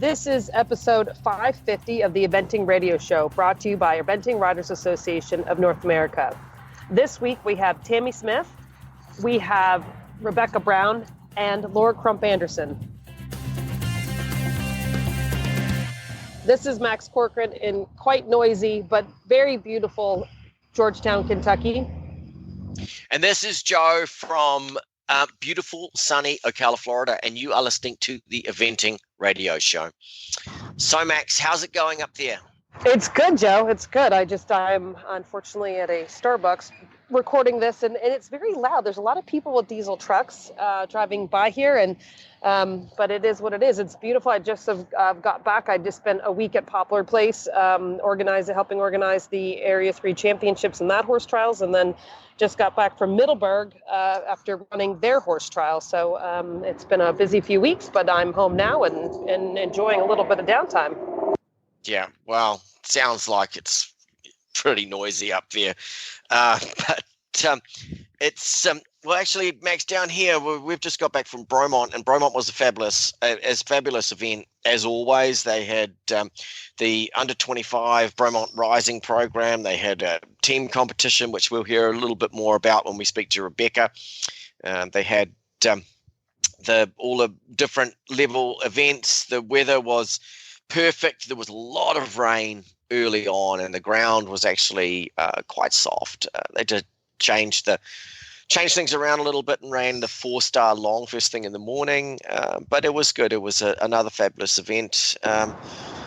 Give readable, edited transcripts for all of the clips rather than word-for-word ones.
This is episode 550 of the Eventing Radio Show, brought to you by Eventing Riders Association of North America. This week we have Tami Smith, we have Rebecca Brown, and Laura Crump Anderson. This is Max Corcoran in quite noisy but very beautiful Georgetown, Kentucky. And this is Joe from beautiful, sunny Ocala, Florida, and you are listening to the Eventing Radio Show. So, Max, how's it going up there? It's good, Joe. It's good. I'm unfortunately at a Starbucks recording this, and it's very loud. There's a lot of people with diesel trucks driving by here, and but it is what it is. It's beautiful. I just got back. I just spent a week at Poplar Place helping organize the Area 3 championships and that horse trials, and then just got back from Middleburg after running their horse trial. So it's been a busy few weeks, but I'm home now and enjoying a little bit of downtime. Yeah, well, sounds like it's pretty noisy up there. But it's, well, actually, Max, down here, we've just got back from Bromont, and Bromont was a fabulous event, as always. They had the under-25 Bromont Rising program. They had a team competition, which we'll hear a little bit more about when we speak to Rebecca. They had all the different level events. The weather was perfect. There was a lot of rain early on, and the ground was actually quite soft. They did change things around a little bit and ran the 4-star long first thing in the morning, but it was good. It was another fabulous event.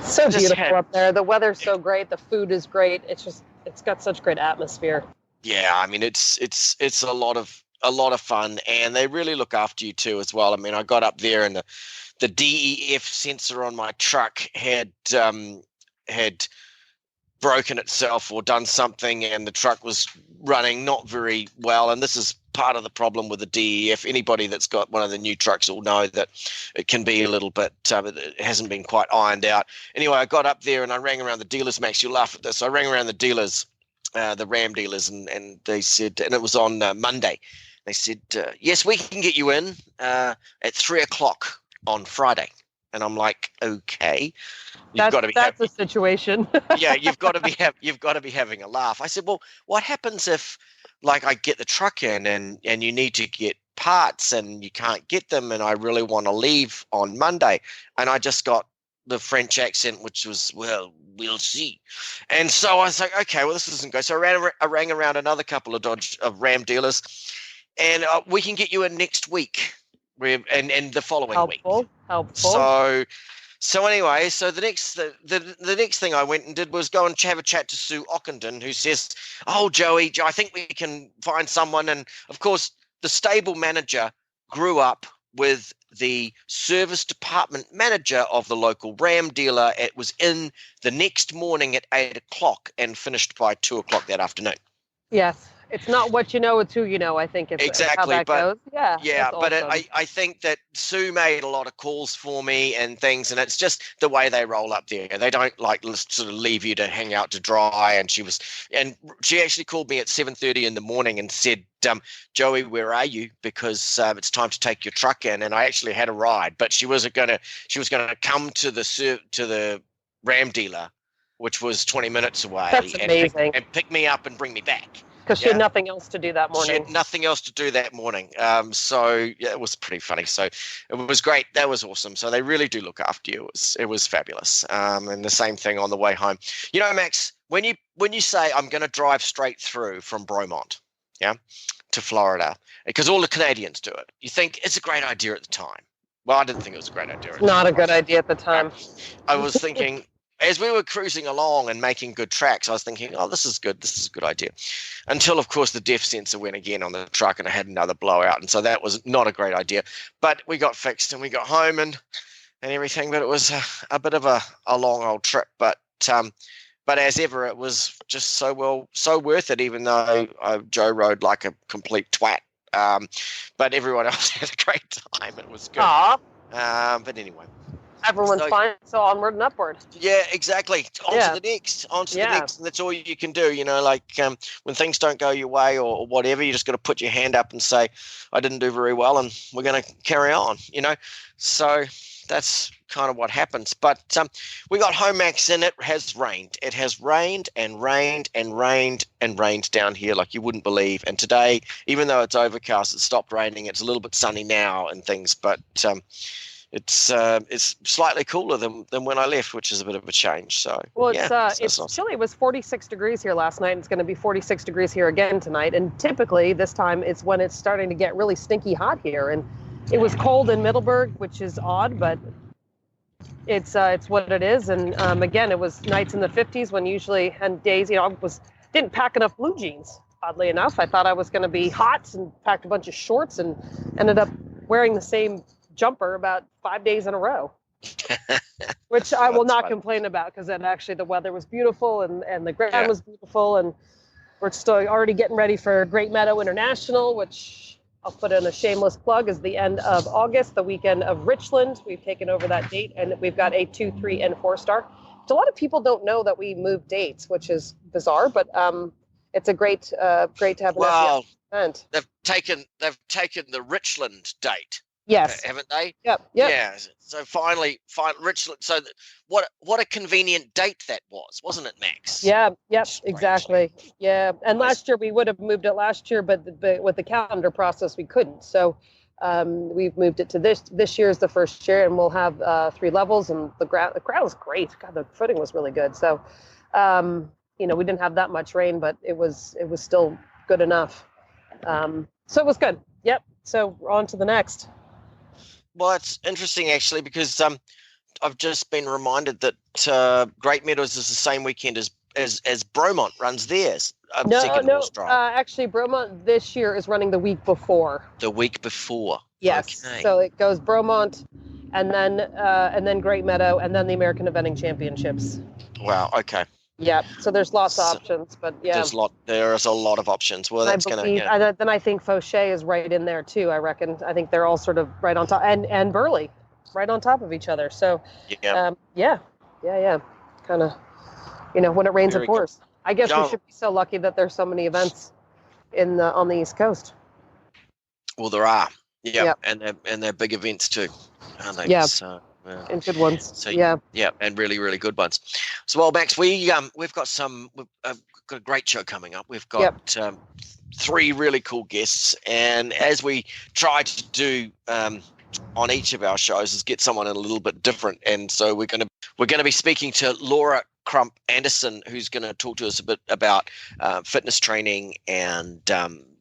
So beautiful up there. The weather's so great. The food is great. It's got such great atmosphere. Yeah, I mean it's a lot of fun, and they really look after you too as well. I mean, I got up there and the DEF sensor on my truck had broken itself or done something, and the truck was running not very well. And this is part of the problem with the DEF. Anybody that's got one of the new trucks will know that it can be a little bit, it hasn't been quite ironed out. Anyway, I got up there and I rang around the dealers. Max, you'll laugh at this. I rang around the dealers, the Ram dealers, and they said, and it was on Monday, they said, yes, we can get you in at 3:00 on Friday. And I'm like, okay, that's a situation. Yeah, you've got to be having a laugh. I said, well, what happens if, like, I get the truck in and you need to get parts and you can't get them, and I really want to leave on Monday? And I just got the French accent, which was, well, we'll see. And so I was like, okay, well, this isn't good. So I rang around another couple of Ram dealers, and we can get you in next week. And the following week. Helpful. So anyway, so the next thing I went and did was go and have a chat to Sue Ockenden, who says, "Oh, Joey, I think we can find someone." And of course, the stable manager grew up with the service department manager of the local Ram dealer. It was in the next morning at 8:00 and finished by 2:00 that afternoon. Yes. It's not what you know, it's who you know, I think. Exactly, how that goes. Yeah, but awesome. I think that Sue made a lot of calls for me and things, and it's just the way they roll up there. They don't like sort of leave you to hang out to dry. And she actually called me at 7:30 in the morning and said, Joey, where are you? Because it's time to take your truck in. And I actually had a ride, but she was going to come to the Ram dealer, which was 20 minutes away. That's amazing. And pick me up and bring me back. Because she had nothing else to do that morning. She had nothing else to do that morning. So yeah, it was pretty funny. So it was great. That was awesome. So they really do look after you. It was fabulous. And the same thing on the way home. You know, Max, when you say I'm going to drive straight through from Bromont, to Florida, because all the Canadians do it, you think it's a great idea at the time. Well, I didn't think it was a great idea. Not a good idea at the time. I was thinking, as we were cruising along and making good tracks, I was thinking, oh, this is good. This is a good idea. Until, of course, the DEF sensor went again on the truck and I had another blowout. And so that was not a great idea. But we got fixed and we got home and everything. But it was a bit of a long old trip. But as ever, it was just so worth it, even though Joe rode like a complete twat. But everyone else had a great time. It was good. But anyway. Everyone's fine, so onward and upward. Yeah, exactly. On to the next, and that's all you can do. When things don't go your way or whatever, you just got to put your hand up and say, I didn't do very well, and we're going to carry on, So that's kind of what happens. But we got home, Max, and it has rained. It has rained and rained and rained and rained down here like you wouldn't believe. And today, even though it's overcast, it stopped raining. It's a little bit sunny now and things, but it's slightly cooler than when I left, which is a bit of a change. So it's chilly. It was 46 degrees here last night, and it's going to be 46 degrees here again tonight. And typically this time it's when it's starting to get really stinky hot here. And it was cold in Middleburg, which is odd, but it's what it is. And again, it was nights in the 50s when usually, and days, I didn't pack enough blue jeans. Oddly enough, I thought I was going to be hot and packed a bunch of shorts and ended up wearing the same jumper about 5 days in a row, which I will not complain about, because then actually the weather was beautiful and the ground was beautiful, and we're still already getting ready for Great Meadow International, which I'll put in a shameless plug, is the end of August, the weekend of Richland. We've taken over that date, and we've got a 2, 3, and 4 star. A lot of people don't know that we moved dates, which is bizarre, but it's a great to have an event. They've taken the Richland date. Yes. Haven't they? Yep. Yeah. So finally, Richland. So what a convenient date that was, wasn't it, Max? Yeah. Yep. Exactly. Yeah. And last year we would have moved it last year, but with the calendar process we couldn't. So we've moved it to this year is the first year, and we'll have 3 levels, and the ground was great. God, the footing was really good. So we didn't have that much rain, but it was still good enough. So it was good. Yep. So we're on to the next. Well, it's interesting actually, because I've just been reminded that Great Meadows is the same weekend as Bromont runs theirs. No. Actually, Bromont this year is running the week before. The week before. Yes. Okay. So it goes Bromont, and then Great Meadow, and then the American Eventing Championships. Wow. Okay. Yeah. So there's lots of options, but yeah. There is a lot of options. Well, that's going to. Then I think Fauché is right in there too. I reckon. I think they're all sort of right on top, and Burley, right on top of each other. So yeah. Kind of, when it rains, it pours. I guess we should be so lucky that there's so many events on the East Coast. Well, there are. Yeah. Yep. And they're big events too, aren't they? Yeah. So, and good ones. So, yeah, and really, really good ones. So, well, Max, we've got got a great show coming up. We've got 3 really cool guests, and as we try to do on each of our shows, is get someone a little bit different. And so we're going to be speaking to Laura Crump Anderson, who's going to talk to us a bit about fitness training and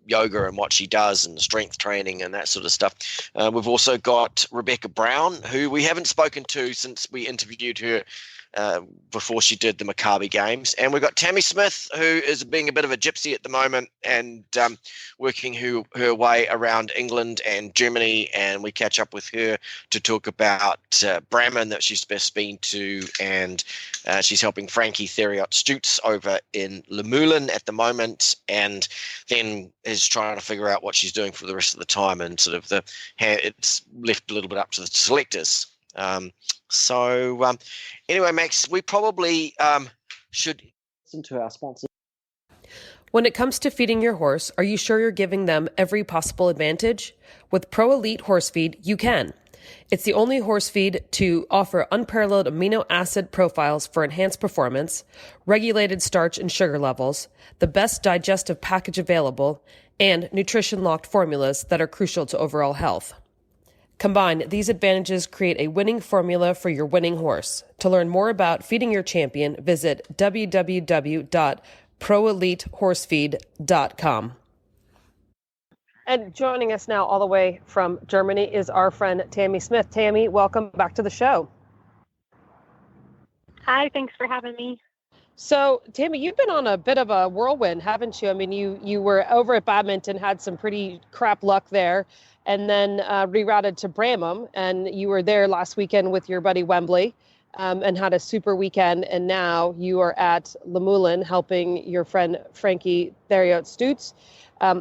yoga and what she does and strength training and that sort of stuff. We've also got Rebecca Brown, who we haven't spoken to since we interviewed her before she did the Maccabi Games. And we've got Tami Smith, who is being a bit of a gypsy at the moment and working her way around England and Germany. And we catch up with her to talk about Bromont that she's best been to. And she's helping Frankie Theriot-Stutes over in Luhmuehlen at the moment. And then is trying to figure out what she's doing for the rest of the time. And sort of it's left a little bit up to the selectors. Anyway, Max, we probably should listen to our sponsors. When it comes to feeding your horse, are you sure you're giving them every possible advantage? With Pro Elite Horse Feed, you can. It's the only horse feed to offer unparalleled amino acid profiles for enhanced performance, regulated starch and sugar levels, the best digestive package available, and nutrition-locked formulas that are crucial to overall health. Combined, these advantages create a winning formula for your winning horse. To learn more about feeding your champion, visit www.proelitehorsefeed.com. And joining us now all the way from Germany is our friend Tami Smith. Tami, welcome back to the show. Hi, thanks for having me. So, Tami, you've been on a bit of a whirlwind, haven't you? I mean, you were over at Badminton, had some pretty crap luck there, and then rerouted to Bromont, and you were there last weekend with your buddy Wembley. and had a super weekend. And now you are at Luhmuehlen helping your friend Frankie Theriot-Stutz,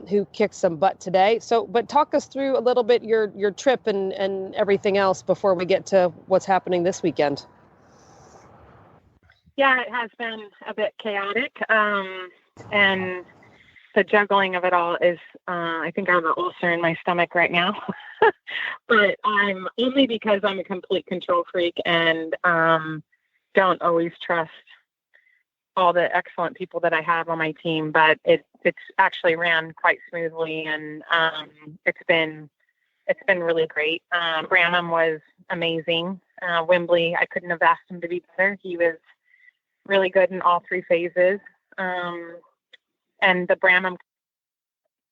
who kicked some butt today. So, but talk us through a little bit your trip and everything else before we get to what's happening this weekend. Yeah, it has been a bit chaotic. And the juggling of it all is, I think I have an ulcer in my stomach right now, but I'm only because I'm a complete control freak and don't always trust all the excellent people that I have on my team, but it's actually ran quite smoothly, and it's been really great. Bromont was amazing. Wembley, I couldn't have asked him to be better. He was really good in all three phases. And the Bromont,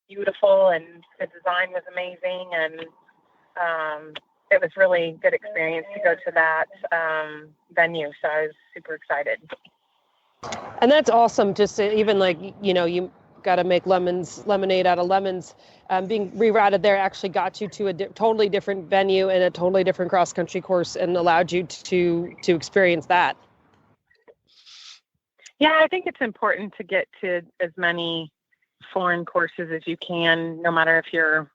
beautiful, and the design was amazing, and it was really good experience to go to that venue. So I was super excited. And that's awesome. Just even like, you got to make lemonade out of lemons. Being rerouted there actually got you to a totally different venue and a totally different cross country course, and allowed you to experience that. Yeah, I think it's important to get to as many foreign courses as you can, no matter if you're,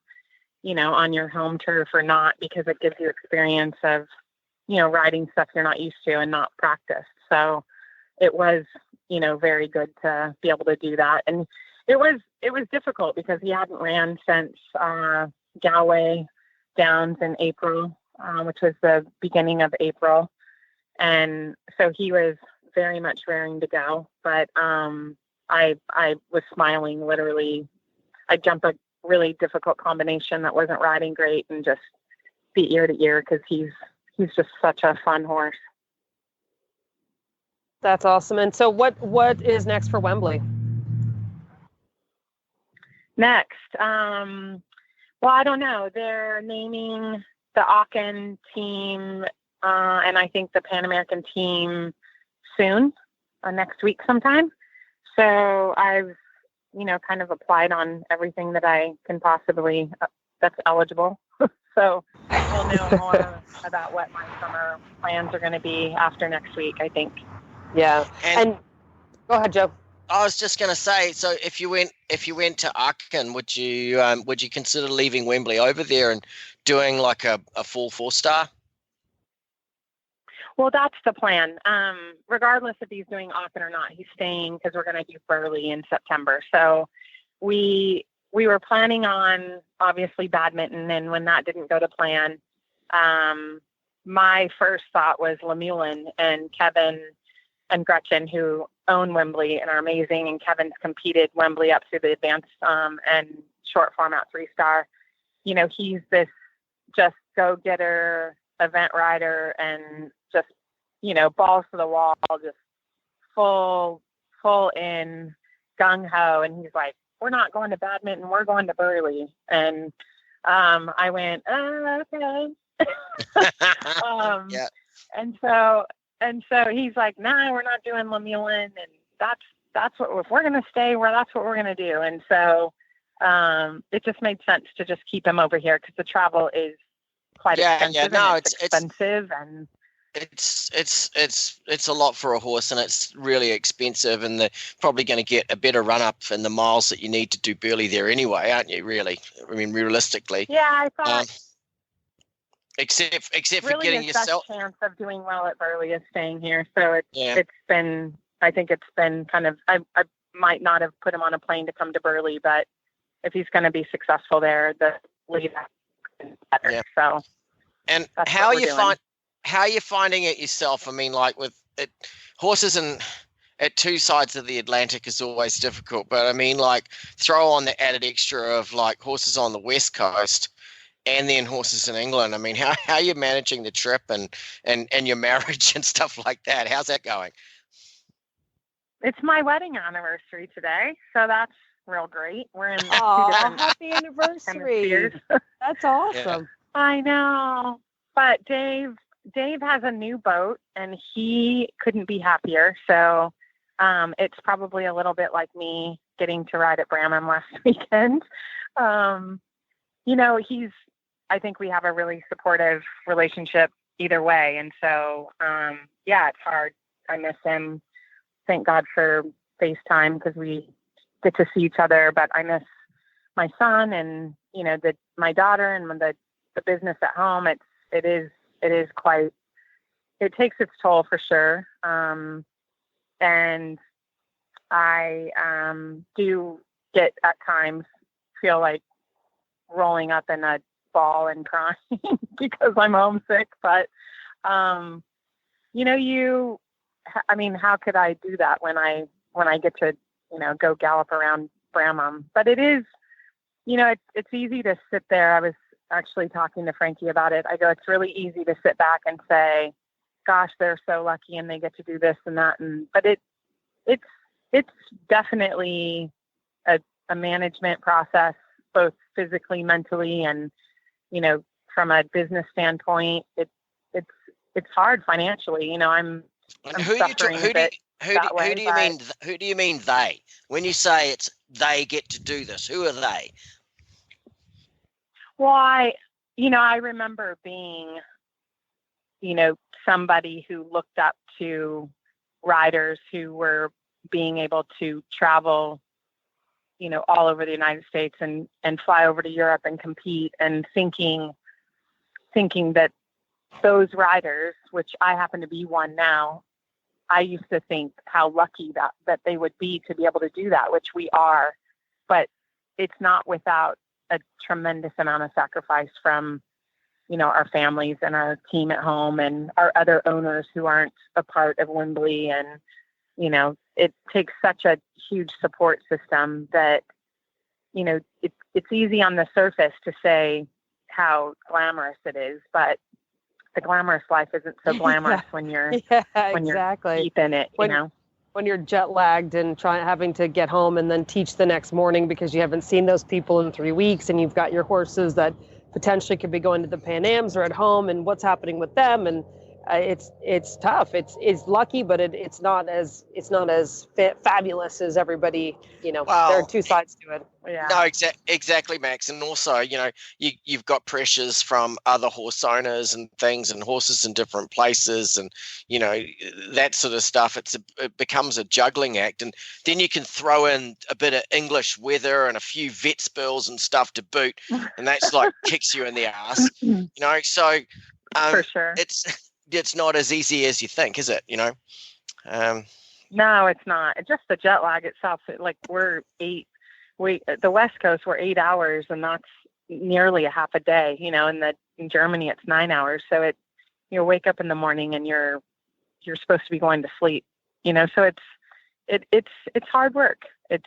on your home turf or not, because it gives you experience of, riding stuff you're not used to and not practiced. So it was, very good to be able to do that. And it was difficult because he hadn't ran since Galway Downs in April, which was the beginning of April. And so he was very much raring to go, but I was smiling literally. I jumped a really difficult combination that wasn't riding great and just beat ear to ear because he's just such a fun horse. That's awesome. And so what is next for Wembley? Next, well, I don't know. They're naming the Aachen team and I think the Pan American team soon, next week sometime. So I've, kind of applied on everything that I can possibly that's eligible. So we'll know more about what my summer plans are going to be after next week, I think. Yeah. And go ahead, Joe. I was just going to say, so if you went to Aachen, would you consider leaving Wembley over there and doing like a full 4-star? Well, that's the plan. Regardless if he's doing Aachen or not, he's staying because we're going to do Burghley in September. So we were planning on obviously badminton, and when that didn't go to plan, my first thought was Luhmuehlen, and Kevin and Gretchen, who own Wembley and are amazing, and Kevin's competed Wembley up through the advanced and short format 3-star. He's this just go-getter event rider and just, balls to the wall, just full in gung-ho. And he's like, we're not going to badminton, we're going to Burghley. And I went, okay. Yeah. And so he's like, nah, we're not doing Luhmuehlen. And that's what, if we're going to stay where, that's what we're going to do. And so it just made sense to just keep him over here because the travel is quite expensive. Yeah, no, it's expensive, and it's a lot for a horse, and it's really expensive, and they're probably going to get a better run up in the miles that you need to do Burghley there anyway, aren't you? Really, I mean, realistically. Yeah, I thought. Except really for getting yourself. Really, chance of doing well at Burghley is staying here. So it's been. I think it's been kind of. I might not have put him on a plane to come to Burghley, but if he's going to be successful there, the lead is better. Yeah. So. And how are you finding it yourself? I mean, like with it, horses at two sides of the Atlantic is always difficult. But I mean, like throw on the added extra of like horses on the West Coast and then horses in England. I mean, how are you managing the trip and your marriage and stuff like that? How's that going? It's my wedding anniversary today, so that's real great. We're in happy anniversary. That's awesome. Yeah. I know, but Dave has a new boat and he couldn't be happier. So it's probably a little bit like me getting to ride at Bromont last weekend. I think we have a really supportive relationship either way. And so, yeah, it's hard. I miss him. Thank God for FaceTime because we get to see each other, but I miss my son and, my daughter and the business at home. It is quite, it takes its toll for sure. And I do get at times feel like rolling up in a ball and crying because I'm homesick. But, how could I do that when I get to, go gallop around Bromont? But it is, it's easy to sit there. I was actually talking to Frankie about it. I go, it's really easy to sit back and say, gosh, they're so lucky and they get to do this and that. But it's definitely a management process, both physically, mentally, and, from a business standpoint, it's hard financially. I'm suffering a bit that way. Who do you mean they? When you say it's they get to do this, who are they? Well, I remember being, somebody who looked up to riders who were being able to travel, all over the United States and fly over to Europe and compete, and thinking that those riders, which I happen to be one now, I used to think how lucky that they would be to be able to do that, which we are, but it's not without a tremendous amount of sacrifice from, our families and our team at home and our other owners who aren't a part of Wembley. And, it takes such a huge support system that, it's easy on the surface to say how glamorous it is, but the glamorous life isn't so glamorous when you're deep in it, when you're jet lagged and having to get home and then teach the next morning because you haven't seen those people in 3 weeks, and you've got your horses that potentially could be going to the Pan Ams or at home, and what's happening with them. And it's tough. It's lucky, but it's not as fabulous as everybody. There are two sides to it. Yeah. No, exactly, Max. And also, you've got pressures from other horse owners and things, and horses in different places, and that sort of stuff. It becomes a juggling act, and then you can throw in a bit of English weather and a few vet spills and stuff to boot, and that's like kicks you in the ass. So for sure, it's not as easy as you think, is it? No, it's not. Just the jet lag itself. The West Coast, we're 8 hours, and that's nearly a half a day. In Germany, it's 9 hours. So you wake up in the morning and you're supposed to be going to sleep. So it's hard work. And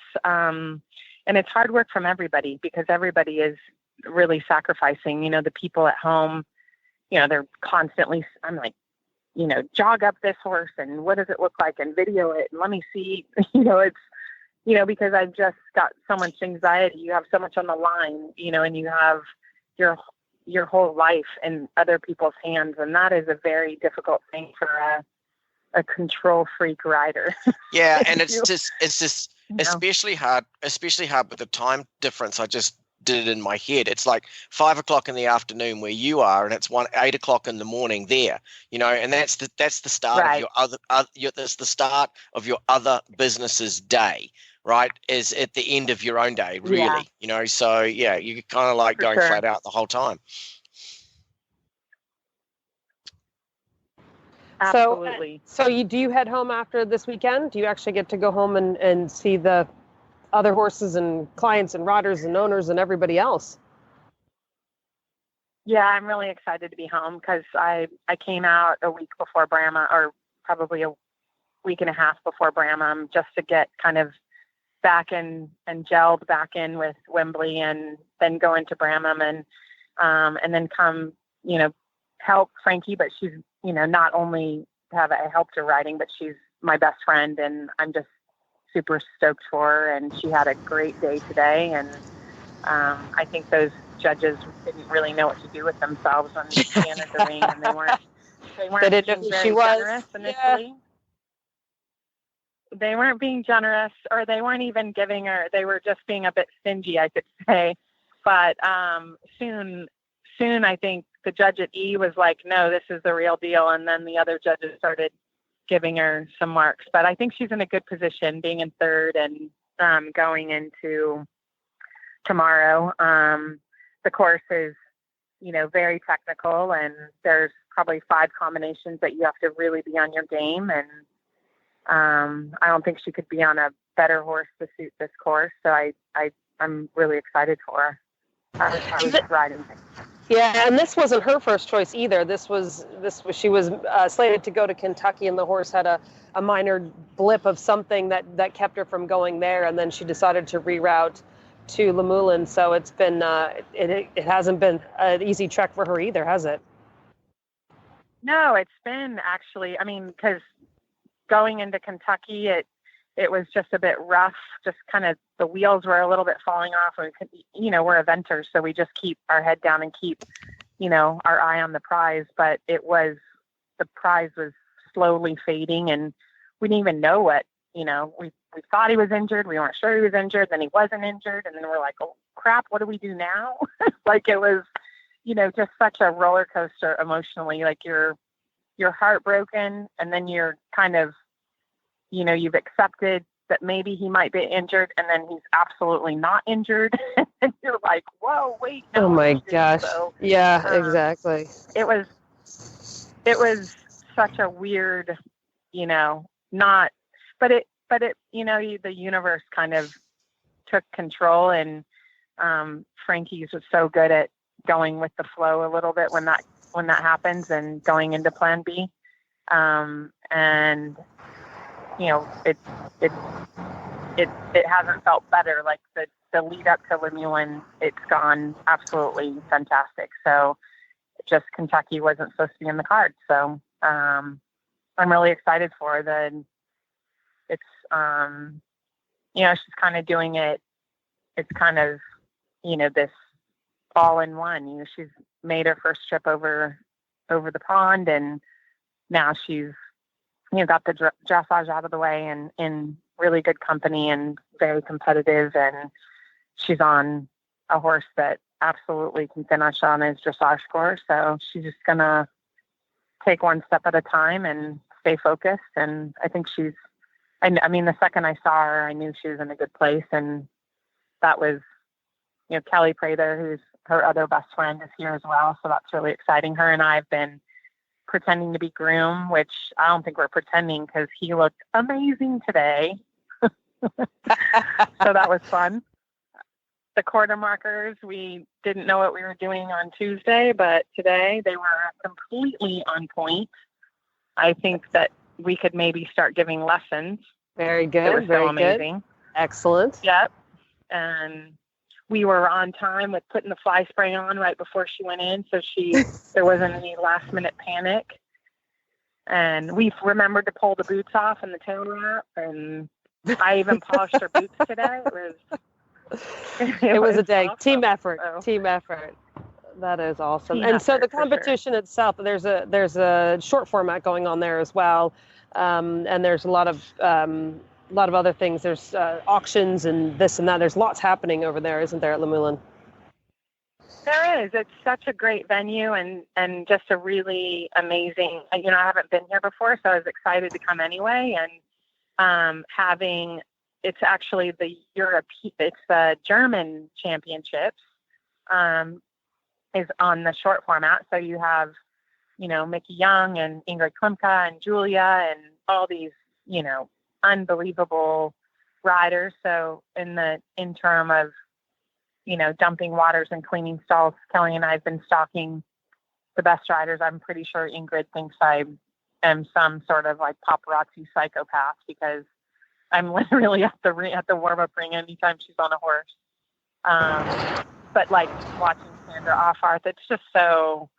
it's hard work from everybody, because everybody is really sacrificing. The people at home, they're constantly, I'm like, jog up this horse and what does it look like, and video it and let me see, it's, because I've just got so much anxiety. You have so much on the line, and you have your whole life in other people's hands. And that is a very difficult thing for a control freak rider. Yeah. And it's just especially hard with the time difference. I just did it in my head. It's like 5 o'clock in the afternoon where you are, and it's 8 o'clock in the morning there. And that's the start right. of that's the start of your other business's day, right? Is at the end of your own day, really. Yeah. So yeah, you kind of like going flat out the whole time. Absolutely. So do you head home after this weekend? Do you actually get to go home and see the other horses and clients and riders and owners and everybody else? Yeah, I'm really excited to be home, because I came out a week before Bromont, or probably a week and a half before Bromont, just to get kind of back in and gelled back in with Wembley, and then go into Bromont and then come, help Frankie. But she's, not only have I helped her riding, but she's my best friend, and I'm just super stoked for her, and she had a great day today. And I think those judges didn't really know what to do with themselves when she entered the ring, and they weren't being very generous initially. Yeah. They weren't being generous, or they weren't even giving her. They were just being a bit stingy, I could say. But soon, I think the judge at E was like, no, this is the real deal. And then the other judges started giving her some marks. But I think she's in a good position being in third and going into tomorrow. The course is, very technical, and there's probably 5 combinations that you have to really be on your game. And I don't think she could be on a better horse to suit this course. So I'm really excited for her. I was riding. Yeah, and this wasn't her first choice either. She was slated to go to Kentucky, and the horse had a minor blip of something that kept her from going there, and then she decided to reroute to Luhmuehlen. So it's been it hasn't been an easy trek for her either, has it? No, it's been actually. I mean, because going into Kentucky, it was just a bit rough. Just kind of the wheels were a little bit falling off, and we're eventers, so we just keep our head down and keep our eye on the prize. But the prize was slowly fading, and we didn't even know what we thought he was injured. We weren't sure he was injured. Then he wasn't injured, and then we're like, oh crap, what do we do now? Like it was just such a roller coaster emotionally. Like you're heartbroken, and then you're kind of you've accepted that maybe he might be injured, and then he's absolutely not injured. And you're like, whoa, wait. No, oh my gosh. So, yeah, exactly. It was such a weird, but it, the universe kind of took control, and Frankie's was so good at going with the flow a little bit when that happens and going into plan B. And it hasn't felt better. Like the lead up to Luhmuehlen, it's gone absolutely fantastic. So just Kentucky wasn't supposed to be in the cards. So I'm really excited for her. It's she's kind of doing it. It's kind of this all in one. She's made her first trip over the pond, and now she's got the dressage out of the way and in really good company and very competitive. And she's on a horse that absolutely can finish on his dressage score. So she's just going to take one step at a time and stay focused. And I think I mean, the second I saw her, I knew she was in a good place. And that was, Kelly Prather, who's her other best friend, is here as well. So that's really exciting. Her and I have been pretending to be groom, which I don't think we're pretending, because he looked amazing today. So that was fun. The quarter markers, we didn't know what we were doing on Tuesday, but today they were completely on point. I think that we could maybe start giving lessons. Very good. It was very so amazing. Good. Excellent. Yep. And we were on time with putting the fly spray on right before she went in, so there wasn't any last minute panic. And we remembered to pull the boots off and the tail wrap, and I even polished her boots today. It was a day. awesome. Team effort. So. Team effort. That is awesome. Team and so the effort, for competition itself, there's a short format going on there as well, and there's a lot of other things. There's auctions and this and that. There's lots happening over there, isn't there, at Luhmuehlen? There is. It's such a great venue and just a really amazing. I haven't been here before, so I was excited to come anyway. And it's actually it's the German championships is on the short format. So you have, Mickey Young and Ingrid Klimka and Julia and all these, unbelievable riders. So in the interim of, dumping waters and cleaning stalls, Kelly and I have been stalking the best riders. I'm pretty sure Ingrid thinks I am some sort of like paparazzi psychopath, because I'm literally at the warm-up ring anytime she's on a horse. But like watching Sandra Offarth, it's just so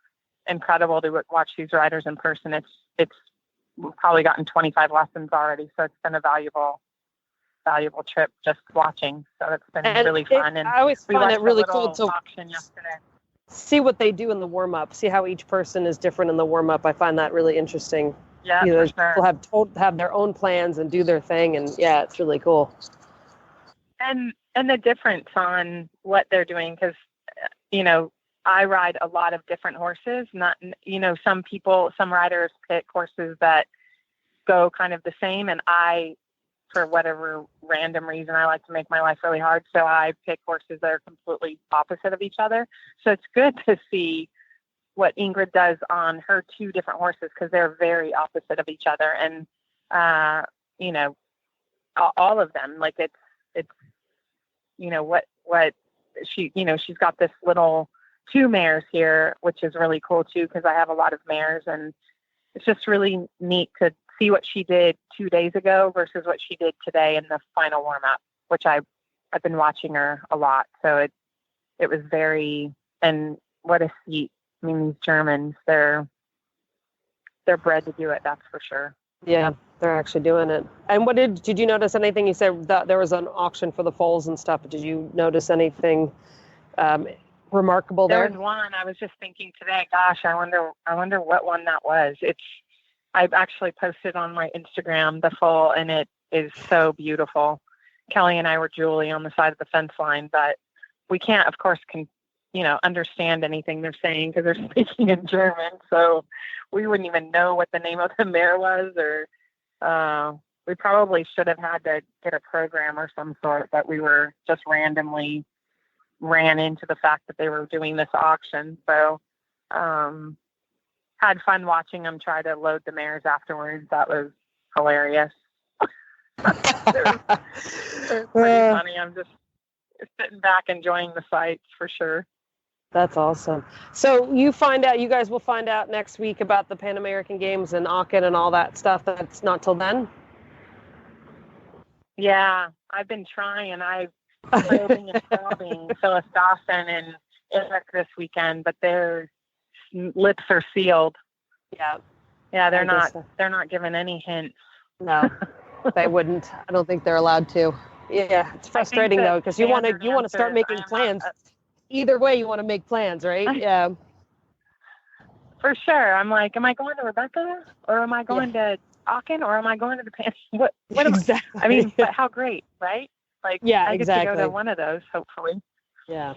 incredible to watch these riders in person. We've probably gotten 25 lessons already, so it's been a valuable trip just watching. So it's been really fun. And I always find it really cool to auction yesterday. See what they do in the warm-up, see how each person is different in the warm-up. I find that really interesting. Yeah, for sure. People have their own plans and do their thing, and yeah, it's really cool. And the difference on what they're doing, because I ride a lot of different horses. Not, some riders pick horses that go kind of the same, and I, for whatever random reason, I like to make my life really hard. So I pick horses that are completely opposite of each other. So it's good to see what Ingrid does on her two different horses, because they're very opposite of each other. And, all of them, like it's, what she, she's got this little 2 mares here, which is really cool too, because I have a lot of mares, and it's just really neat to see what she did 2 days ago versus what she did today in the final warm up, which I've been watching her a lot. So it was very, and what a seat. I mean, these Germans, they're bred to do it. That's for sure. Yeah, they're actually doing it. And what did you notice anything? You said that there was an auction for the foals and stuff. Did you notice anything remarkable there? There was one. I was just thinking today, gosh, I wonder what one that was. I've actually posted on my Instagram the foal, and it is so beautiful. Kelly and I were Julie on the side of the fence line, but we can't, of course, understand anything they're saying because they're speaking in German. So we wouldn't even know what the name of the mare was, or we probably should have had to get a program or some sort, but we were just randomly ran into the fact that they were doing this auction. So had fun watching them try to load the mares afterwards. That was hilarious. it was pretty funny. I'm just sitting back enjoying the sights for sure. That's awesome. So you guys will find out next week about the Pan American Games and Aachen and all that stuff. That's not till then? Yeah, I've been trying. I'm probing and probing Phyllis Dawson and Eric this weekend, but their lips are sealed. Yeah. Yeah, they're not giving any hints. No, they wouldn't. I don't think they're allowed to. Yeah, it's frustrating though, because you want to start making plans. Either way, you want to make plans, right? Yeah. For sure. I'm like, am I going to Rebecca, or am I going to Aachen, or am I going to the Pan? What exactly. I mean, but how great, right? Like, yeah, I get exactly. to go to one of those, hopefully. Yeah.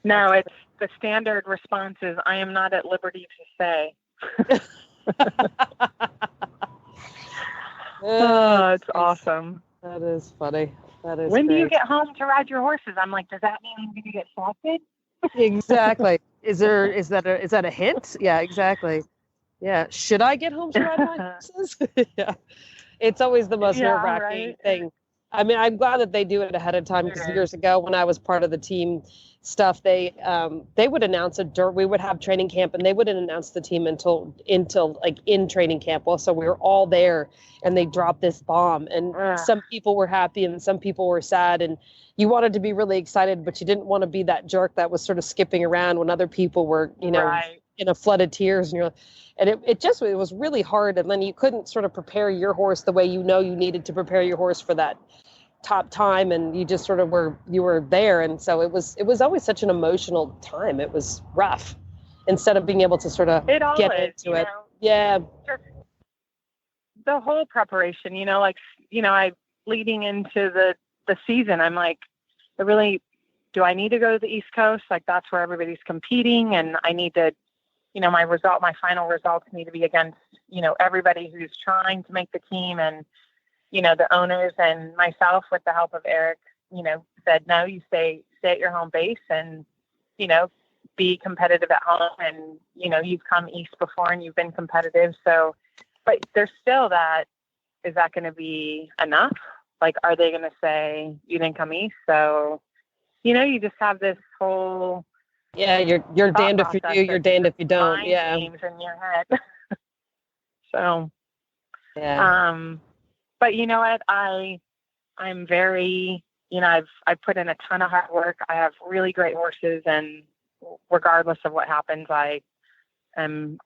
No, it's the standard response is, I am not at liberty to say. Oh, it's awesome. That is funny. That is. When great. do you get home to ride your horses? I'm like, does that mean I'm going to get selected? Exactly. Is that a hint? Yeah, exactly. Yeah. Should I get home to ride my horses? Yeah. It's always the most nerve-wracking thing. I mean, I'm glad that they do it ahead of time, because years ago when I was part of the team stuff, they would announce we would have training camp, and they wouldn't announce the team until like in training camp. Well, so we were all there, and they dropped this bomb, and some people were happy and some people were sad, and you wanted to be really excited, but you didn't want to be that jerk that was sort of skipping around when other people were, in a flood of tears, and it was really hard. And then you couldn't sort of prepare your horse the way you needed to prepare your horse for that top time, and you just sort of were there, and so it was always such an emotional time. It was rough instead of being able to sort of get into it. Yeah, the whole preparation, I leading into the season, I'm like, do I need to go to the East Coast? Like, that's where everybody's competing, and I need to, my final results need to be against, everybody who's trying to make the team. And the owners and myself, with the help of Eric, said, no, you stay at your home base and, be competitive at home. And, you've come East before and you've been competitive. So, but there's still is that going to be enough? Like, are they going to say you didn't come East? So, you just have this whole. Yeah. You're damned if you do, you're damned if you don't. Yeah. Games in your head. So, yeah. But you know what? I'm very, I've put in a ton of hard work. I have really great horses, and regardless of what happens, I am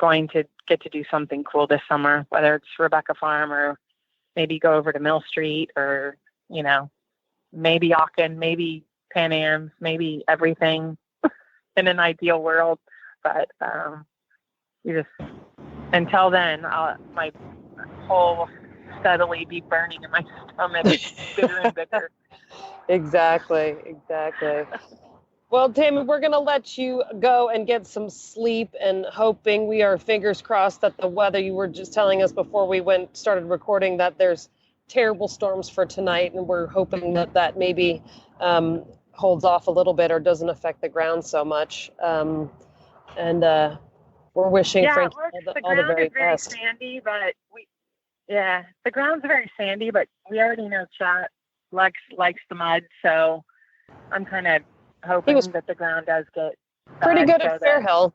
going to get to do something cool this summer, whether it's Rebecca Farm or maybe go over to Mill Street, or, maybe Aachen, maybe Pan Am's, maybe everything in an ideal world. But until then, my whole steadily be burning in my stomach, bigger and bigger. Exactly. Well, Tami, we're going to let you go and get some sleep, and hoping, we are fingers crossed that the weather, you were just telling us before we started recording, that there's terrible storms for tonight, and we're hoping that maybe holds off a little bit or doesn't affect the ground so much. And we're wishing Frankie all the very best. The ground is very sandy, but the ground's very sandy, but we already know Chat likes the mud, so I'm kind of hoping that the ground does get pretty good at Fairhill.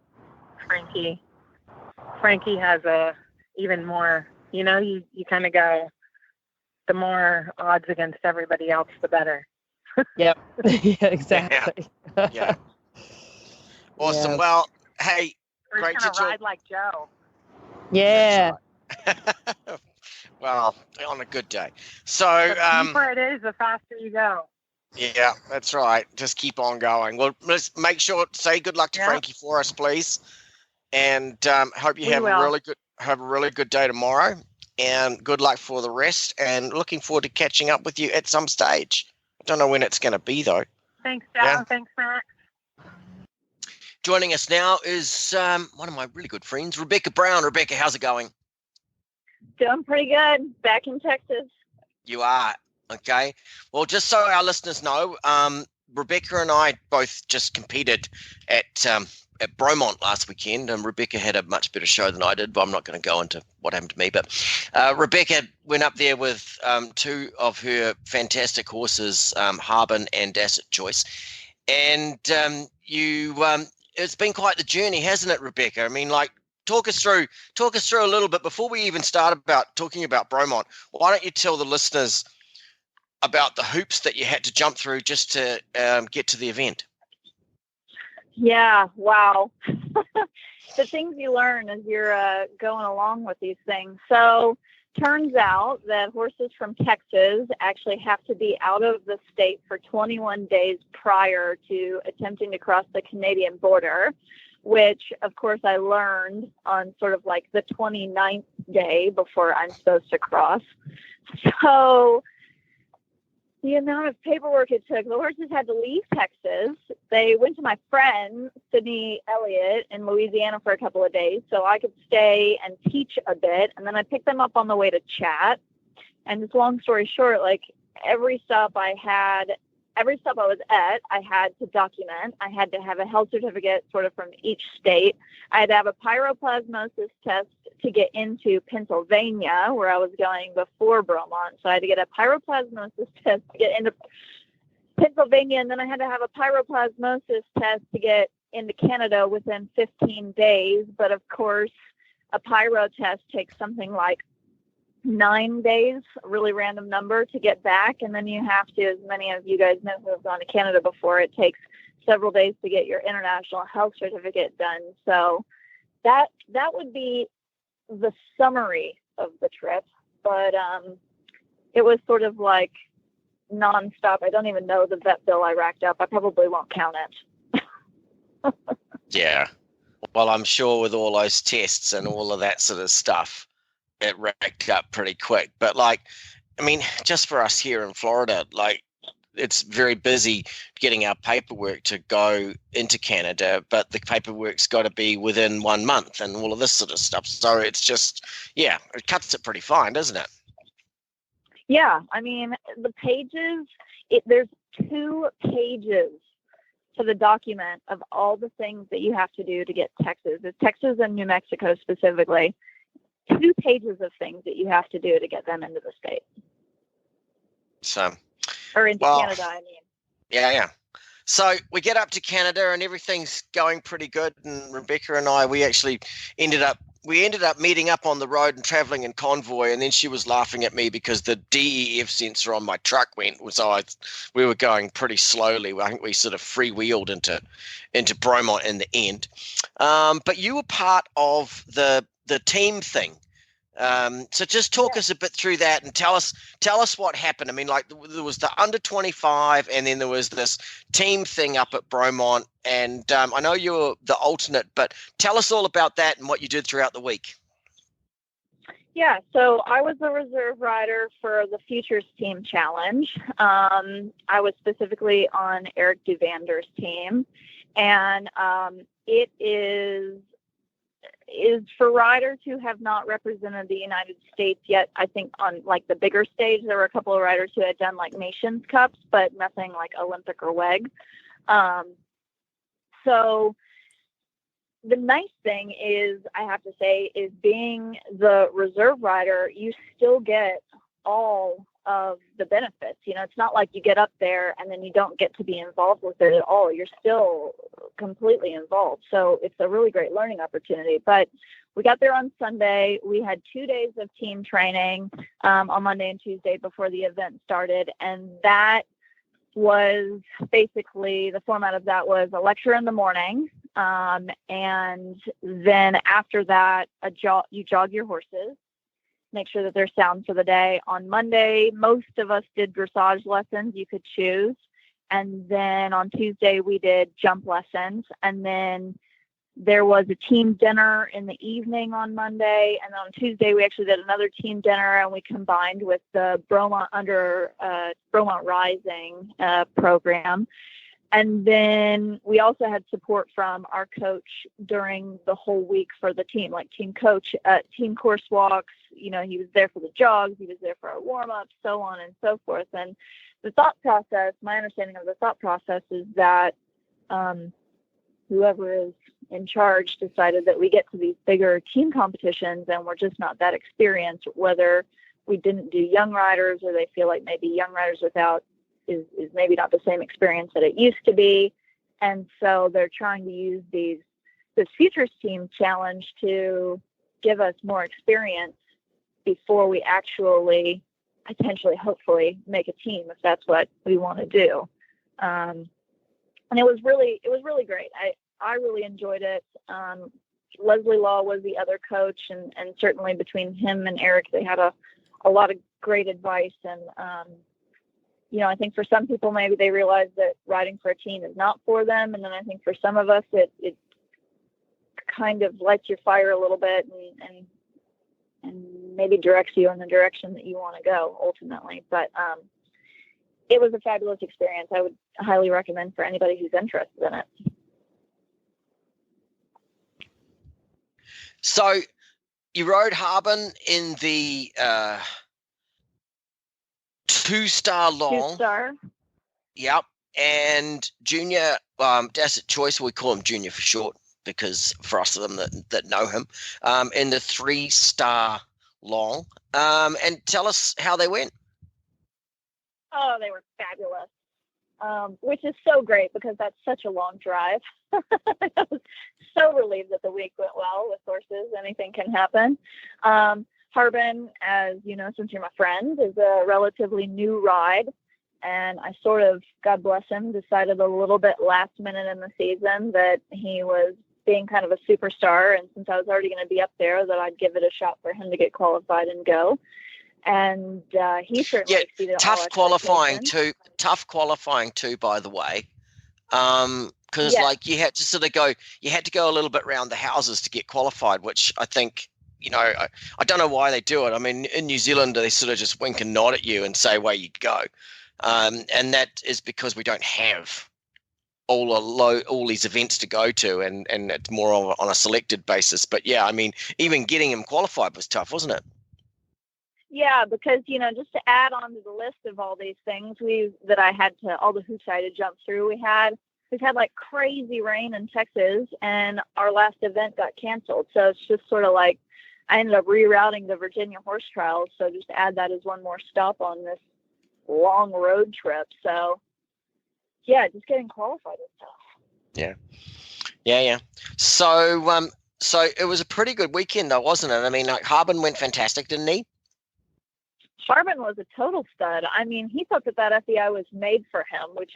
Frankie has a even more, you kind of go, the more odds against everybody else, the better. Yep. Yeah, exactly. Yeah. Awesome. Yeah. Well, hey, we're great to ride like Joe. Yeah. Well, on a good day. So the deeper it is, the faster you go. Yeah, that's right. Just keep on going. Well, let's make sure say good luck to Frankie for us, please. And hope you have a really good day tomorrow. And good luck for the rest. And looking forward to catching up with you at some stage. I don't know when it's going to be though. Thanks, Joe. Yeah. Thanks, Max. Joining us now is one of my really good friends, Rebecca Brown. Rebecca, how's it going? Doing pretty good. Back in Texas. You are. Okay. Well, just so our listeners know, Rebecca and I both just competed at Bromont last weekend, and Rebecca had a much better show than I did, but I'm not going to go into what happened to me. But Rebecca went up there with two of her fantastic horses, Harbin and Asset Choice. And it's been quite the journey, hasn't it, Rebecca? I mean, like, talk us through a little bit before we even start talking about Bromont. Why don't you tell the listeners about the hoops that you had to jump through just to get to the event? Yeah, wow. The things you learn as you're going along with these things. So turns out that horses from Texas actually have to be out of the state for 21 days prior to attempting to cross the Canadian border, which, of course, I learned on sort of like the 29th day before I'm supposed to cross. So the amount of paperwork it took, the horses had to leave Texas. They went to my friend, Sydney Elliott, in Louisiana for a couple of days so I could stay and teach a bit. And then I picked them up on the way to Chat. And just long story short, like every stop I was at, I had to document. I had to have a health certificate sort of from each state. I had to have a pyroplasmosis test to get into Pennsylvania, where I was going before Bromont. So I had to get a pyroplasmosis test to get into Pennsylvania, and then I had to have a pyroplasmosis test to get into Canada within 15 days. But of course, a pyro test takes something like 9 days, a really random number, to get back. And then you have to, as many of you guys know who have gone to Canada before, it takes several days to get your international health certificate done. So that would be the summary of the trip. But it was sort of like nonstop. I don't even know the vet bill I racked up. I probably won't count it. Yeah. Well, I'm sure with all those tests and all of that sort of stuff, it racked up pretty quick. But like, I mean, just for us here in Florida, like, it's very busy getting our paperwork to go into Canada, but the paperwork's got to be within 1 month and all of this sort of stuff. So it's just, yeah, it cuts it pretty fine, doesn't it? Yeah. I mean, the pages, there's 2 pages to the document of all the things that you have to do to get Texas. It's Texas and New Mexico specifically. 2 pages of things that you have to do to get them into the state. So, or into Canada, I mean. Yeah. So we get up to Canada and everything's going pretty good. And Rebecca and I, we actually ended up meeting up on the road and traveling in convoy. And then she was laughing at me because the DEF sensor on my truck went. So we were going pretty slowly. I think we sort of freewheeled into Bromont in the end. But you were part of the team thing. So just talk us a bit through that and tell us what happened. I mean, like, there was the under 25 and then there was this team thing up at Bromont. And I know you were the alternate, but tell us all about that and what you did throughout the week. Yeah, so I was the reserve rider for the Futures Team Challenge. I was specifically on Eric Duvander's team, and it is for riders who have not represented the United States yet. I think on like the bigger stage, there were a couple of riders who had done like Nations Cups, but nothing like Olympic or WEG. So the nice thing is, I have to say, is being the reserve rider, you still get all of the benefits. You know, it's not like you get up there and then you don't get to be involved with it at all. You're still completely involved. So it's a really great learning opportunity. But we got there on Sunday. We had 2 days of team training on Monday and Tuesday before the event started. And that was basically, the format of that was a lecture in the morning. And then after that, you jog your horses, make sure that they're sound for the day. On Monday, most of us did dressage lessons. You could choose. And then on Tuesday, we did jump lessons. And then there was a team dinner in the evening on Monday. And on Tuesday, we actually did another team dinner, and we combined with the Bromont Rising program. And then we also had support from our coach during the whole week for the team, like team coach, team course walks. You know, he was there for the jogs, he was there for our warm-ups, so on and so forth. And the thought process, my understanding of the thought process is that whoever is in charge decided that we get to these bigger team competitions and we're just not that experienced, whether we didn't do young riders or they feel like maybe young riders without is maybe not the same experience that it used to be. And so they're trying to use this Futures Team Challenge to give us more experience before we actually potentially, hopefully, make a team if that's what we want to do. And it was really great. I really enjoyed it. Leslie Law was the other coach, and certainly between him and Eric, they had a lot of great advice. And you know, I think for some people, maybe they realize that riding for a team is not for them. And then I think for some of us, it kind of lights your fire a little bit and maybe directs you in the direction that you want to go ultimately. But it was a fabulous experience. I would highly recommend for anybody who's interested in it. So you rode Harbin in the 2-star long. 2-star. Yep. And Junior, Dasset Choice, we call him Junior for short because for us of them that know him, in the 3-star long. And tell us how they went. Oh, they were fabulous, which is so great because that's such a long drive. I was so relieved that the week went well with horses. Anything can happen. Harbin, as you know, since you're my friend, is a relatively new ride. And I sort of, God bless him, decided a little bit last minute in the season that he was being kind of a superstar. And since I was already going to be up there, that I'd give it a shot for him to get qualified and go. And he certainly exceeded all tough qualifying too, by the way. Because like you had to sort of go a little bit around the houses to get qualified, which I think, you know, I don't know why they do it. I mean, in New Zealand, they sort of just wink and nod at you and say where you go. And that is because we don't have all these events to go to, and it's more on a selected basis. But yeah, I mean, even getting him qualified was tough, wasn't it? Yeah, because, you know, just to add on to the list of all these things all the hoops I had to jump through, we've had like crazy rain in Texas, and our last event got canceled. So it's just sort of like I ended up rerouting the Virginia horse trials. So just add that as one more stop on this long road trip. So yeah, just getting qualified is tough. Yeah. So it was a pretty good weekend though, wasn't it? I mean, like Harbin went fantastic, didn't he? Harbin was a total stud. I mean, he thought that FEI was made for him, which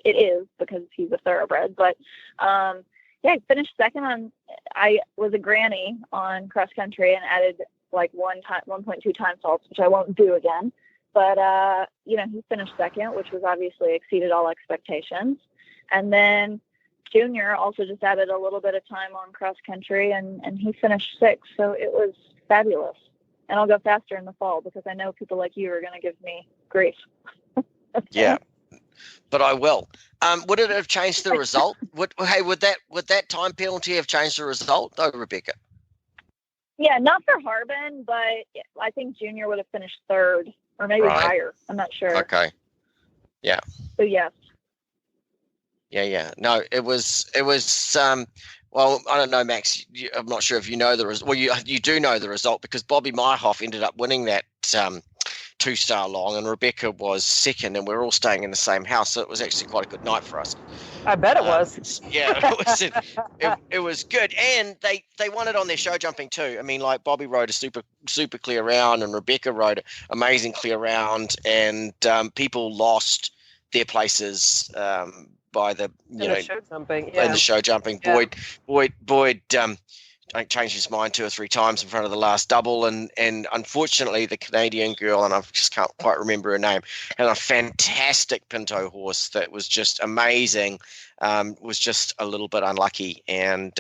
it is because he's a thoroughbred. But he finished second I was a granny on cross country and added like 1.2 time faults, which I won't do again. But he finished second, which was obviously exceeded all expectations. And then Junior also just added a little bit of time on cross country, and he finished sixth. So it was fabulous. and I'll go faster in the fall because I know people like you are going to give me grief. Yeah, but I will. Would it have changed the result? Would that time penalty have changed the result, though, Rebecca? Yeah, not for Harbin, but I think Junior would have finished third or maybe higher. I'm not sure. Okay. Yeah. So yes. Yeah. No, it was. Well, I don't know, Max. I'm not sure if you know the result. Well, you do know the result because Bobby Meyerhoff ended up winning that 2-star long, and Rebecca was second, and we're all staying in the same house, so it was actually quite a good night for us. I bet it was. Yeah, it was good, and they won it on their show jumping too. I mean, like Bobby rode a super clear round, and Rebecca rode an amazing clear round, and people lost their places by the show jumping. in the show jumping. Yeah. Boyd changed his mind 2 or 3 times in front of the last double, and unfortunately the Canadian girl, and I just can't quite remember her name, had a fantastic pinto horse that was just amazing, was just a little bit unlucky, and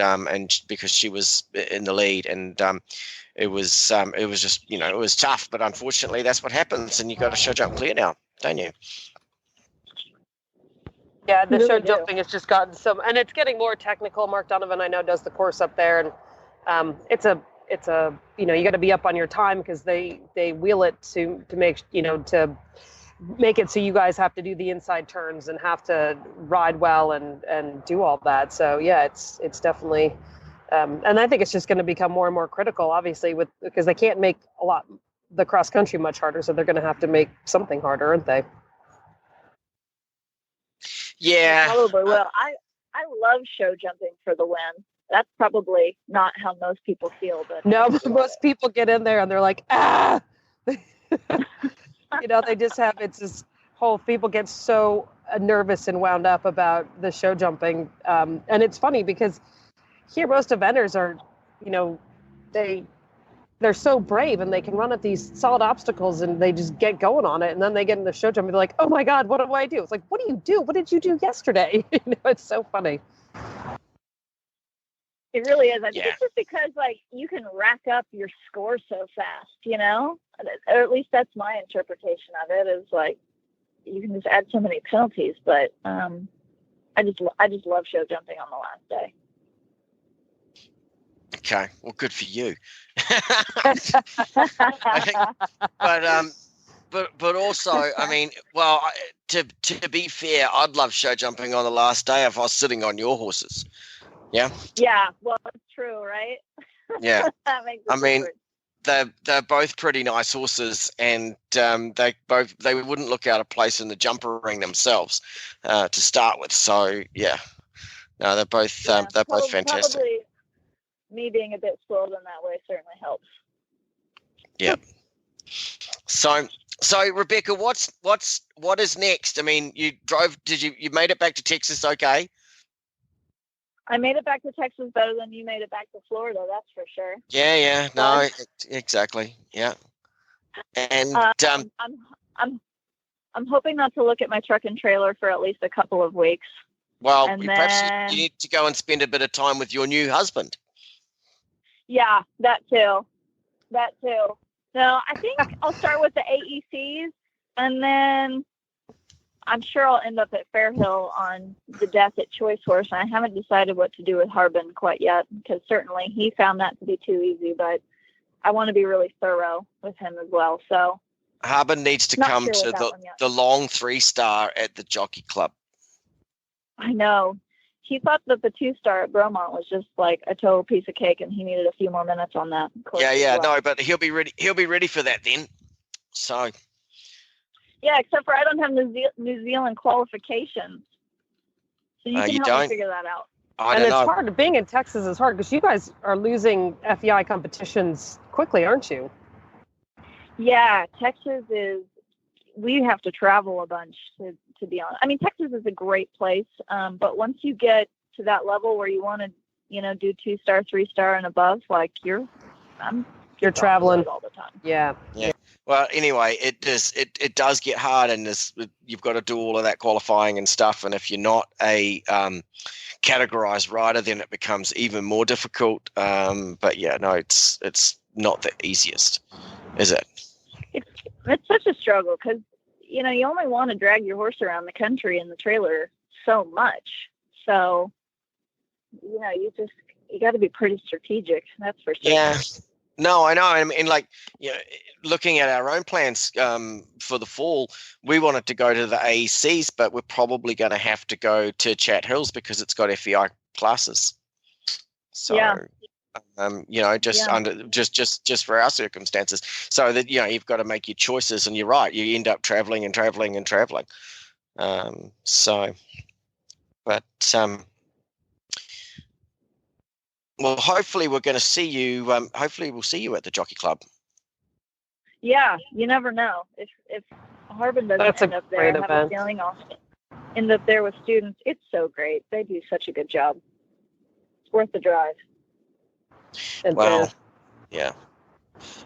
because she was in the lead, and it was just it was tough, but unfortunately that's what happens, and you got to show jump clear now, don't you? Yeah, the Really show do. jumping has just gotten and it's getting more technical. Mark Donovan, I know, does the course up there, and it's a you got to be up on your time because they wheel it to make to make it so you guys have to do the inside turns and have to ride well and do all that. So yeah, it's definitely and I think it's just going to become more and more critical, obviously, because they can't make the cross country much harder, so they're going to have to make something harder, aren't they? Yeah, Probably will. I love show jumping for the win. That's probably not how most people feel, but no, most people get in there and they're like, ah, they just have, it's this whole, people get so nervous and wound up about the show jumping. And it's funny because here most eventers are, they're so brave and they can run at these solid obstacles and they just get going on it. And then they get in the show jump and they're like, oh my God, what do I do? It's like, what do you do? What did you do yesterday? It's so funny. it really is. I think it's just because you can rack up your score so fast, or at least that's my interpretation of it, is you can just add so many penalties. But I just love show jumping on the last day. Okay, well, good for you. I think, but also, I mean, well, to be fair, I'd love show jumping on the last day if I was sitting on your horses. Yeah. Yeah, well, it's true, right? Yeah. That makes I mean, they're both pretty nice horses, and they wouldn't look out of place in the jumper ring themselves to start with. So yeah, no, they're both fantastic. Probably me being a bit spoiled in that way certainly helps. Yeah. So Rebecca, what is next? I mean, you made it back to Texas, okay? I made it back to Texas better than you made it back to Florida, that's for sure. Yeah, no, exactly, yeah. And I'm hoping not to look at my truck and trailer for at least a couple of weeks. Well, perhaps you need to go and spend a bit of time with your new husband. Yeah, that too. No, I think I'll start with the AECs, and then I'm sure I'll end up at Fairhill on the Death at Choice Horse. And I haven't decided what to do with Harbin quite yet, because certainly he found that to be too easy, but I want to be really thorough with him as well. So Harbin needs to come to the long 3-star at the Jockey Club. I know. He thought that the 2-star at Bromont was just like a total piece of cake, and he needed a few more minutes on that course. Yeah, no, but he'll be ready. He'll be ready for that then. So. Yeah, except for I don't have New Zealand qualifications, so you can help me figure that out. And it's hard. Being in Texas is hard because you guys are losing FEI competitions quickly, aren't you? Yeah, Texas is. We have to travel a bunch to be honest. I mean, Texas is a great place, but once you get to that level where you want to, do 2-star, 3-star, and above, you're traveling all the time. Yeah. Well, anyway, it does get hard, and you've got to do all of that qualifying and stuff. And if you're not a categorized rider, then it becomes even more difficult. But yeah, no, it's not the easiest. is it? It's such a struggle because, you only want to drag your horse around the country in the trailer so much. So, you got to be pretty strategic. That's for sure. Yeah. No, I know. I mean, looking at our own plans for the fall, we wanted to go to the AECs, but we're probably going to have to go to Chat Hills because it's got FEI classes. So, just for our circumstances, so that you've got to make your choices, and you're right, you end up traveling and traveling and traveling. Well, hopefully we're going to see you. Hopefully we'll see you at the Jockey Club. Yeah, you never know. If Harbin doesn't end up there, I have a feeling I'll end up there with students. It's so great. They do such a good job. It's worth the drive. Well, yeah,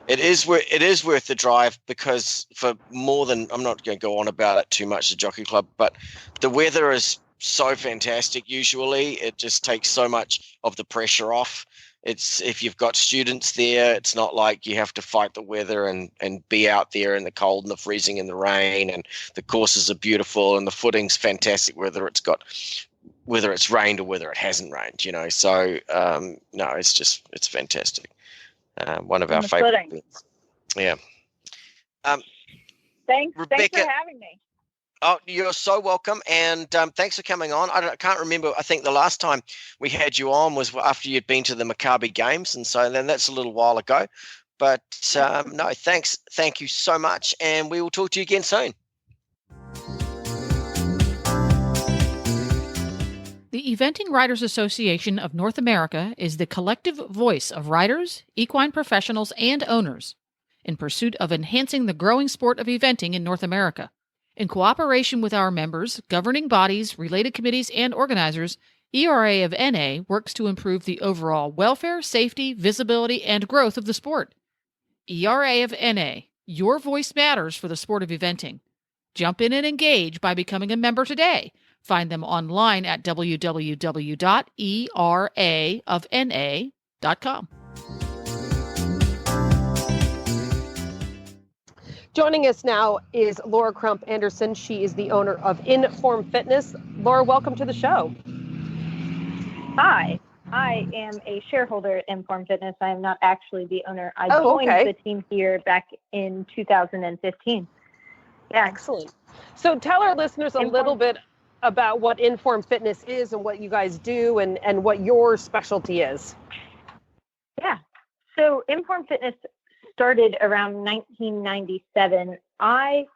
it is worth the drive because for more than, I'm not going to go on about it too much, the Jockey Club, but the weather is so fantastic. Usually it just takes so much of the pressure off. It's, if you've got students there, it's not like you have to fight the weather and be out there in the cold and the freezing and the rain, and the courses are beautiful and the footing's fantastic, whether it's rained or whether it hasn't rained, so no, it's fantastic. One of our favorite things. Yeah. Thanks Rebecca, for having me. Oh, you're so welcome, and thanks for coming on. I can't remember. I think the last time we had you on was after you'd been to the Maccabi Games, and so then that's a little while ago. But no, thanks. Thank you so much, and we will talk to you again soon. The Eventing Riders Association of North America is the collective voice of riders, equine professionals, and owners in pursuit of enhancing the growing sport of eventing in North America. In cooperation with our members, governing bodies, related committees, and organizers, ERA of NA works to improve the overall welfare, safety, visibility, and growth of the sport. ERA of NA, your voice matters for the sport of eventing. Jump in and engage by becoming a member today. Find them online at www.eraofna.com. Joining us now is Laura Crump Anderson. She is the owner of Inform Fitness. Laura, welcome to the show. Hi, I am a shareholder at Inform Fitness. I am not actually the owner. I joined the team here back in 2015. Yeah. Excellent. So tell our listeners a little bit about what Inform Fitness is and what you guys do and what your specialty is. Yeah. So Inform Fitness started around 1997. I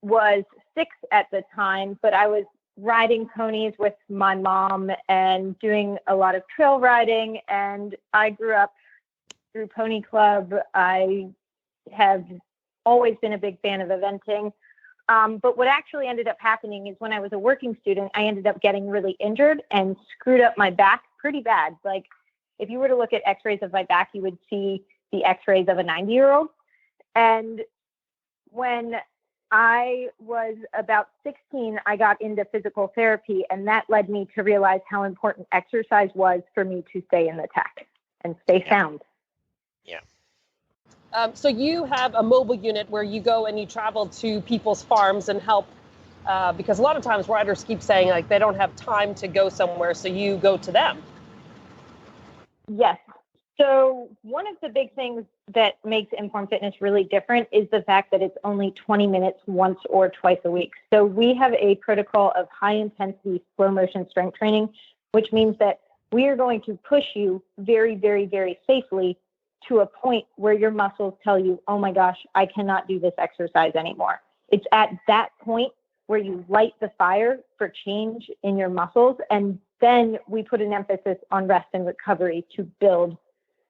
was 6 at the time, but I was riding ponies with my mom and doing a lot of trail riding. And I grew up through Pony Club. I have always been a big fan of eventing. But what actually ended up happening is when I was a working student, I ended up getting really injured and screwed up my back pretty bad. Like if you were to look at x-rays of my back, you would see the x-rays of a 90-year-old. And when I was about 16, I got into physical therapy, and that led me to realize how important exercise was for me to stay in the tech and stay sound. Yeah. So you have a mobile unit where you go and you travel to people's farms and help, because a lot of times riders keep saying like they don't have time to go somewhere, so you go to them. Yes. So one of the big things that makes Inform Fitness really different is the fact that it's only 20 minutes once or twice a week. So we have a protocol of high intensity slow motion strength training, which means that we are going to push you very, very, very safely to a point where your muscles tell you, oh my gosh, I cannot do this exercise anymore. It's at that point where you light the fire for change in your muscles. And then we put an emphasis on rest and recovery to build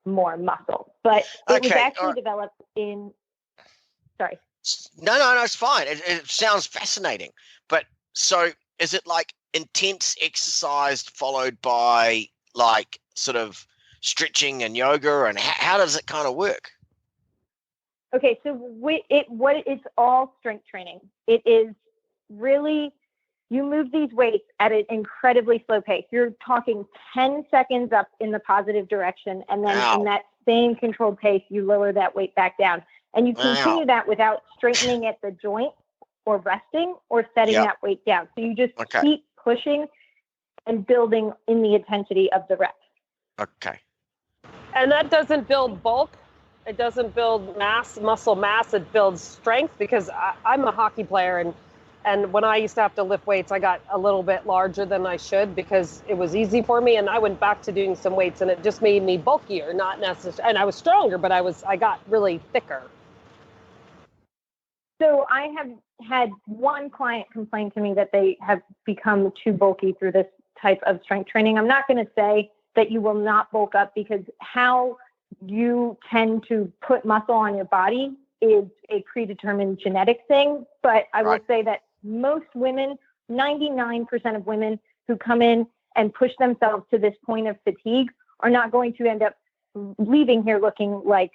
more muscle. But it was actually developed in, sorry. No, it's fine. It sounds fascinating. But so is it like intense exercise followed by like sort of stretching and yoga, and how does it kind of work? Okay, so it's all strength training. It is really, you move these weights at an incredibly slow pace. You're talking 10 seconds up in the positive direction, and then in that same controlled pace, you lower that weight back down. And you continue that without straightening at the joint or resting or setting that weight down. So you just keep pushing and building in the intensity of the reps. Okay. And that doesn't build bulk. It doesn't build muscle mass. It builds strength, because I'm a hockey player, and when I used to have to lift weights, I got a little bit larger than I should because it was easy for me. And I went back to doing some weights, and it just made me bulkier, not necessarily. And I was stronger, but I got really thicker. So I have had one client complain to me that they have become too bulky through this type of strength training. I'm not going to say that you will not bulk up, because how you tend to put muscle on your body is a predetermined genetic thing. But I will say that most women, 99% of women who come in and push themselves to this point of fatigue are not going to end up leaving here looking like,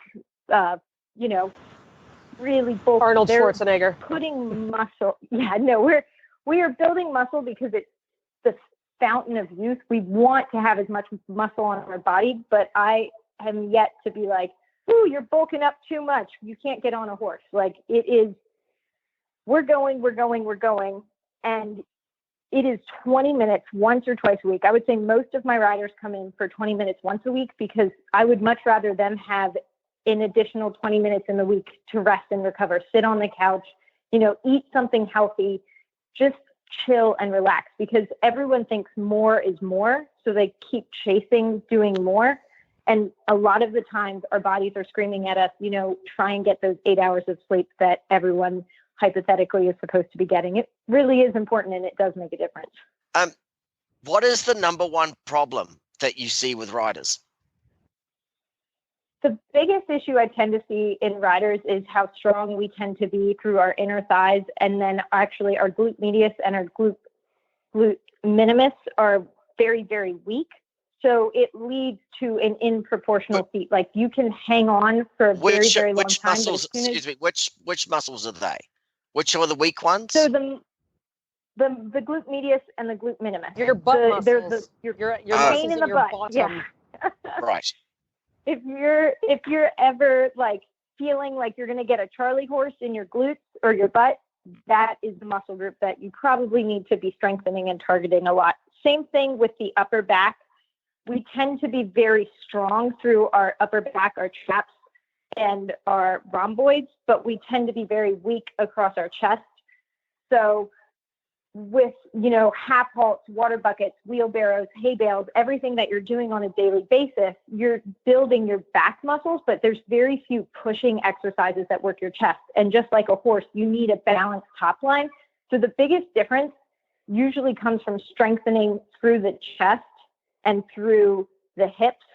really bulky. Arnold Schwarzenegger. Putting muscle. Yeah, no, we are building muscle because it's the fountain of youth. We want to have as much muscle on our body, but I am yet to be like, ooh, you're bulking up too much. You can't get on a horse. Like, it is, we're going. And it is 20 minutes once or twice a week. I would say most of my riders come in for 20 minutes once a week, because I would much rather them have an additional 20 minutes in the week to rest and recover, sit on the couch, eat something healthy, just chill and relax, because everyone thinks more is more. So they keep chasing doing more. And a lot of the times our bodies are screaming at us, try and get those 8 hours of sleep that everyone hypothetically is supposed to be getting. It really is important, and it does make a difference. What is the number one problem that you see with riders? The biggest issue I tend to see in riders is how strong we tend to be through our inner thighs, and then actually our glute medius and our glute minimus are very, very weak. So it leads to an in-proportional feat. Like, you can hang on for a very, very long time. Which muscles are they? Which are the weak ones? So the glute medius and the glute minimus. Your butt muscles. Your pain in the butt. Bottom. Yeah. Right. If you're ever like feeling like you're going to get a Charlie horse in your glutes or your butt, that is the muscle group that you probably need to be strengthening and targeting a lot. Same thing with the upper back. We tend to be very strong through our upper back, our traps, and our rhomboids, but we tend to be very weak across our chest. So with, half halts, water buckets, wheelbarrows, hay bales, everything that you're doing on a daily basis, you're building your back muscles, but there's very few pushing exercises that work your chest. And just like a horse, you need a balanced top line. So the biggest difference usually comes from strengthening through the chest and through the hips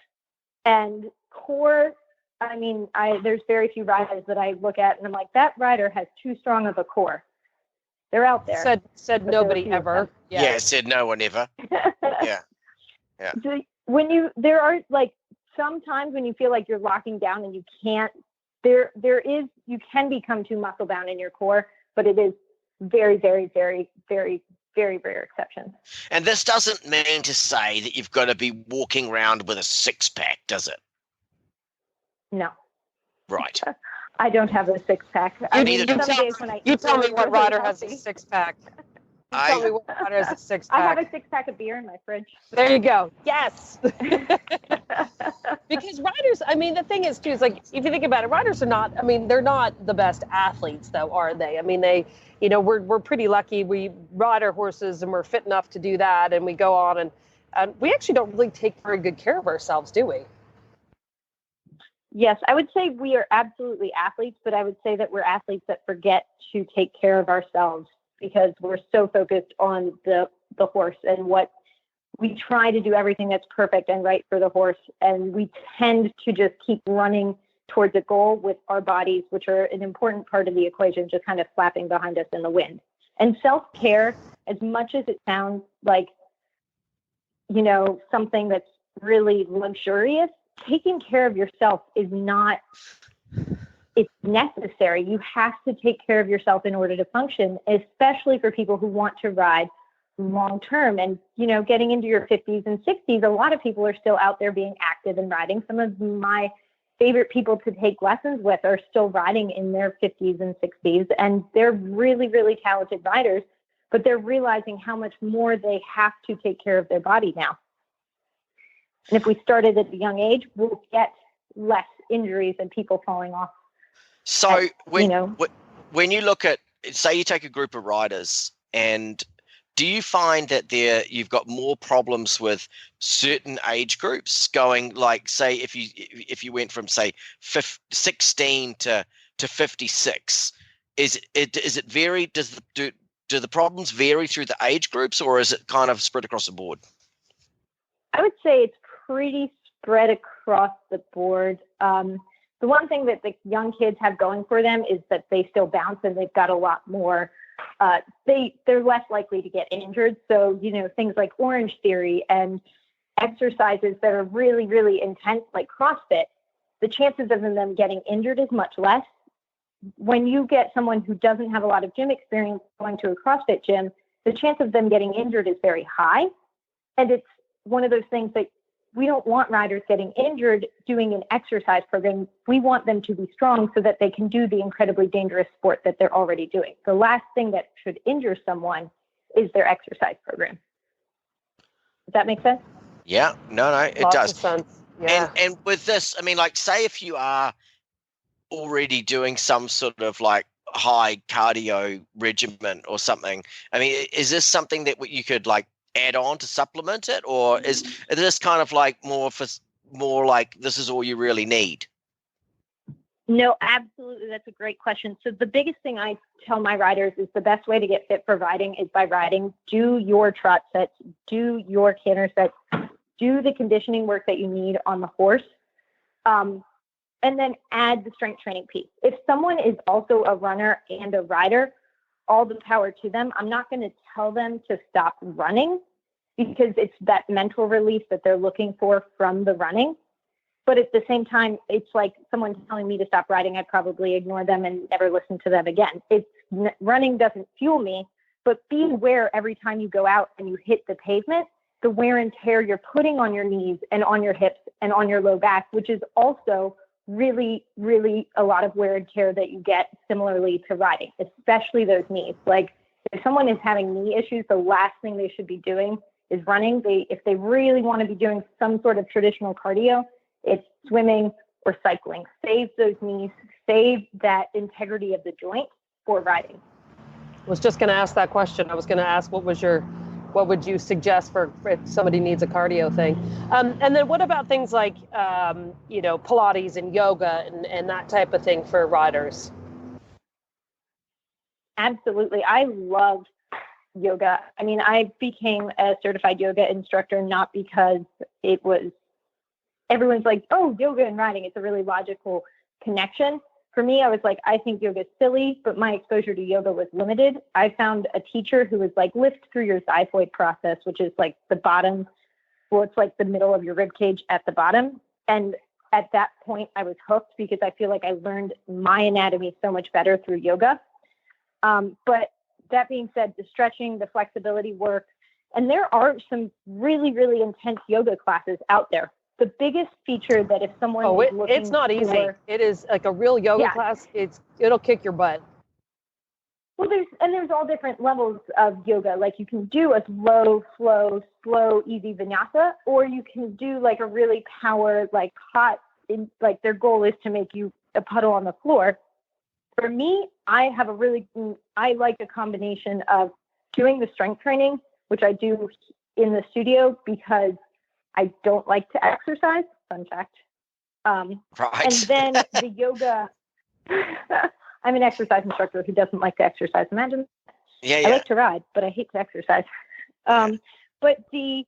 and core. I mean, there's very few riders that I look at and I'm like, that rider has too strong of a core. They're out there. Said nobody ever. Yeah, said no one ever. Yeah. So there are like sometimes when you feel like you're locking down and you can't, you can become too muscle bound in your core, but it is very, very, very, very, very rare exception. And this doesn't mean to say that you've got to be walking around with a six-pack, does it? No. Right. I don't have a six-pack. You tell me what rider has a six-pack. Tell me what rider has a six-pack. I have a six-pack of beer in my fridge. There you go. Yes. Because riders, the thing is, too, is like, if you think about it, riders are not, they're not the best athletes, though, are they? We're pretty lucky. We ride our horses and we're fit enough to do that. And we go on and we actually don't really take very good care of ourselves, do we? Yes, I would say we are absolutely athletes, but I would say that we're athletes that forget to take care of ourselves because we're so focused on the horse and what we try to do everything that's perfect and right for the horse. And we tend to just keep running towards a goal with our bodies, which are an important part of the equation, just kind of flapping behind us in the wind. And self-care, as much as it sounds like, something that's really luxurious, taking care of yourself is not, it's necessary. You have to take care of yourself in order to function, especially for people who want to ride long term. And, getting into your 50s and 60s, a lot of people are still out there being active and riding. Some of my favorite people to take lessons with are still riding in their 50s and 60s, and they're really, really talented riders, but they're realizing how much more they have to take care of their body now. And if we started at a young age, we'll get less injuries and people falling off. So when you look at, say you take a group of riders, and do you find that you've got more problems with certain age groups going, like, say if you went from say 16 to 56, is it vary? Do the problems vary through the age groups, or is it kind of spread across the board? I would say it's pretty spread across the board. The one thing that the young kids have going for them is that they still bounce, and they've got a lot more. They're less likely to get injured. So, things like Orange Theory and exercises that are really, really intense, like CrossFit, the chances of them getting injured is much less. When you get someone who doesn't have a lot of gym experience going to a CrossFit gym, the chance of them getting injured is very high. And it's one of those things that we don't want riders getting injured doing an exercise program. We want them to be strong so that they can do the incredibly dangerous sport that they're already doing. The last thing that should injure someone is their exercise program. Does that make sense? Yeah, no, it Lots does. of sense. Yeah. And with this, I mean, like, say if you are already doing some sort of like high cardio regimen or something, I mean, is this something that you could like add on to supplement it, or is this kind of like more like this is all you really need? No, absolutely. That's a great question. So the biggest thing I tell my riders is the best way to get fit for riding is by riding. Do your trot sets, do your canter sets, do the conditioning work that you need on the horse, and then add the strength training piece. If someone is also a runner and a rider, all the power to them. I'm not going to tell them to stop running because it's that mental relief that they're looking for from the running. But at the same time, it's like someone telling me to stop riding. I'd probably ignore them and never listen to them again. Running doesn't fuel me, but be aware every time you go out and you hit the pavement, the wear and tear you're putting on your knees and on your hips and on your low back, which is also really, really a lot of wear and tear that you get similarly to riding, especially those knees. Like if someone is having knee issues, the last thing they should be doing is running. If they really want to be doing some sort of traditional cardio, it's swimming or cycling. Save those knees, save that integrity of the joint for riding. I was just going to ask that question. I was going to ask what would you suggest for if somebody needs a cardio thing? And then what about things like, Pilates and yoga and that type of thing for riders? Absolutely. I love yoga. I mean, I became a certified yoga instructor, not because everyone's like, oh, yoga and riding, it's a really logical connection. For me, I was like, I think yoga is silly, but my exposure to yoga was limited. I found a teacher who was like, lift through your xiphoid process, which is like the bottom. Well, it's like the middle of your rib cage at the bottom. And at that point, I was hooked because I feel like I learned my anatomy so much better through yoga. But that being said, the stretching, the flexibility work, and there are some really, really intense yoga classes out there. The biggest feature that if someone is looking it's not easy. It is like a real yoga class. It'll kick your butt. Well, there's all different levels of yoga. Like you can do a low, slow, easy vinyasa, or you can do like a really power, like hot, like their goal is to make you a puddle on the floor. For me, I like a combination of doing the strength training, which I do in the studio because I don't like to exercise. Fun fact. Right. And then the yoga. I'm an exercise instructor who doesn't like to exercise. Imagine. Yeah. I like to ride, but I hate to exercise. But the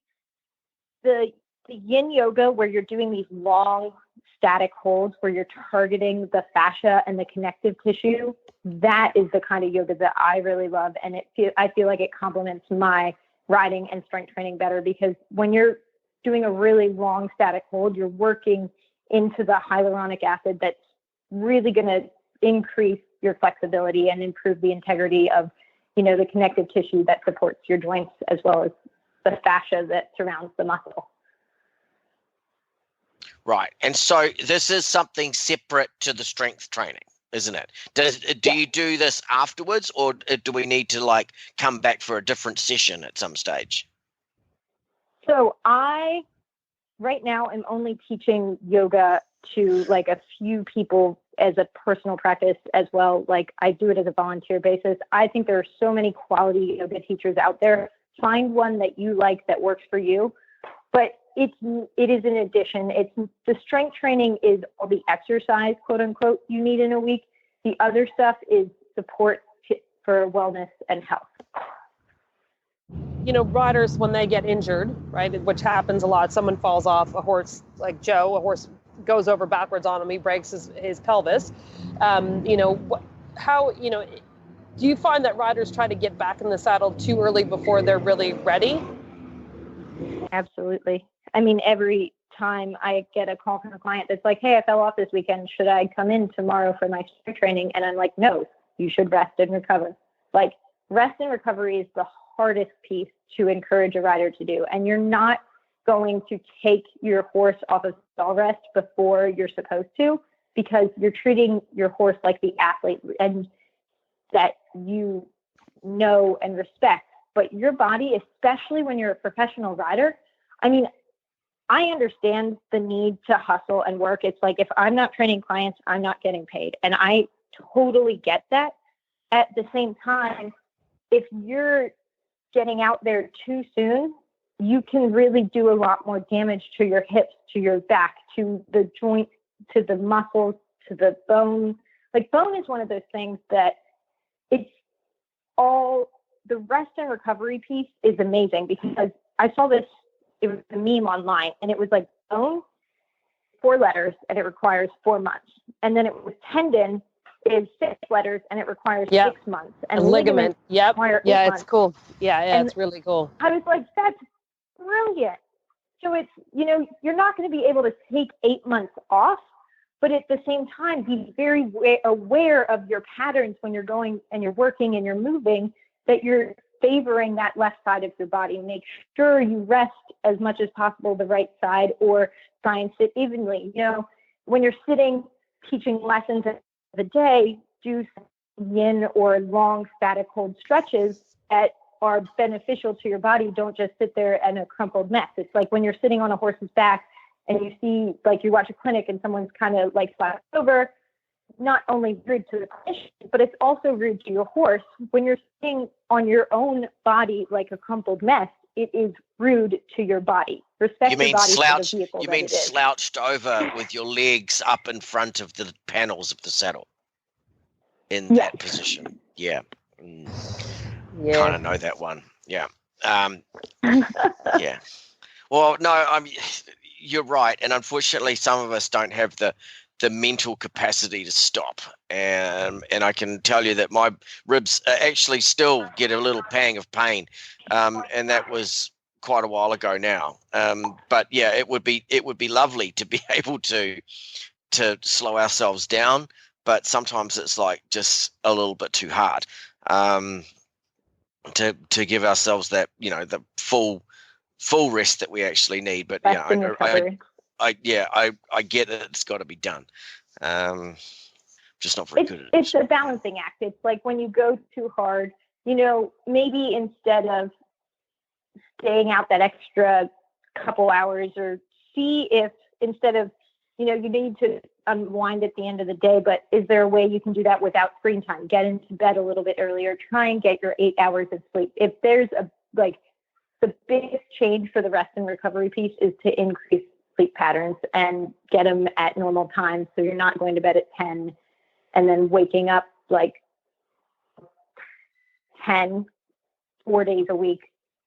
yin yoga, where you're doing these long static holds, where you're targeting the fascia and the connective tissue, that is the kind of yoga that I really love, and I feel like it complements my riding and strength training better, because when you're doing a really long static hold, you're working into the hyaluronic acid that's really going to increase your flexibility and improve the integrity of, the connective tissue that supports your joints, as well as the fascia that surrounds the muscle. Right. And so this is something separate to the strength training, isn't it? Do you do this afterwards, or do we need to like come back for a different session at some stage? So I, right now, am only teaching yoga to like a few people as a personal practice as well. Like I do it as a volunteer basis. I think there are so many quality yoga teachers out there. Find one that you like that works for you. But it is an addition. It's the strength training is all the exercise, quote unquote, you need in a week. The other stuff is support for wellness and health. You know, riders, when they get injured, right, which happens a lot, someone falls off a horse like Joe, a horse goes over backwards on him, he breaks his pelvis. You know, do you find that riders try to get back in the saddle too early before they're really ready? Absolutely. I mean, every time I get a call from a client that's like, hey, I fell off this weekend. Should I come in tomorrow for my strength training? And I'm like, no, you should rest and recover. Like, rest and recovery is the hardest piece to encourage a rider to do. And you're not going to take your horse off of stall rest before you're supposed to, because you're treating your horse like the athlete and that you know and respect. But your body, especially when you're a professional rider, I mean, I understand the need to hustle and work. It's like, if I'm not training clients, I'm not getting paid. And I totally get that. At the same time, if you're getting out there too soon, you can really do a lot more damage to your hips, to your back, to the joints, to the muscles, to the bone. Like, bone is one of those things that it's all, the rest and recovery piece is amazing, because I saw this, it was a meme online, and it was like bone, 4 letters, and it requires 4 months. And then it was tendon is 6 letters, and it requires 6 months. And ligament. Yep. Yeah, it's cool. Yeah, and it's really cool. I was like, that's brilliant. So it's, you know, you're not going to be able to take 8 months off, but at the same time, be very aware of your patterns when you're going and you're working and you're moving, that you're favoring that left side of your body. Make sure you rest as much as possible the right side, or try and sit evenly. You know, when you're sitting teaching lessons of the day, do yin or long static hold stretches that are beneficial to your body. Don't just sit there in a crumpled mess. It's like when you're sitting on a horse's back and you see, like, you watch a clinic and someone's kind of like flat over, not only rude to the clinician, but it's also rude to your horse. When you're sitting on your own body like a crumpled mess, it is rude to your body. Respect your body for the vehicle. You mean slouched over with your legs up in front of the panels of the saddle in that position? Yeah. Kind of know that one. Yeah. Yeah. Well, no, you're right, and unfortunately, some of us don't have the mental capacity to stop, and I can tell you that my ribs actually still get a little pang of pain, and that was quite a while ago now. But yeah, it would be lovely to be able to slow ourselves down, but sometimes it's like just a little bit too hard to give ourselves that, you know, the full rest that we actually need. But yeah, I get that it's got to be done. Just not very good at it. It's a balancing act. It's like when you go too hard, you know, maybe instead of staying out that extra couple hours, or see if instead of, you know, you need to unwind at the end of the day, but is there a way you can do that without screen time? Get into bed a little bit earlier, try and get your 8 hours of sleep. If there's the biggest change for the rest and recovery piece is to increase sleep patterns and get them at normal times. So you're not going to bed at 10 and then waking up like 10, 4 days a week.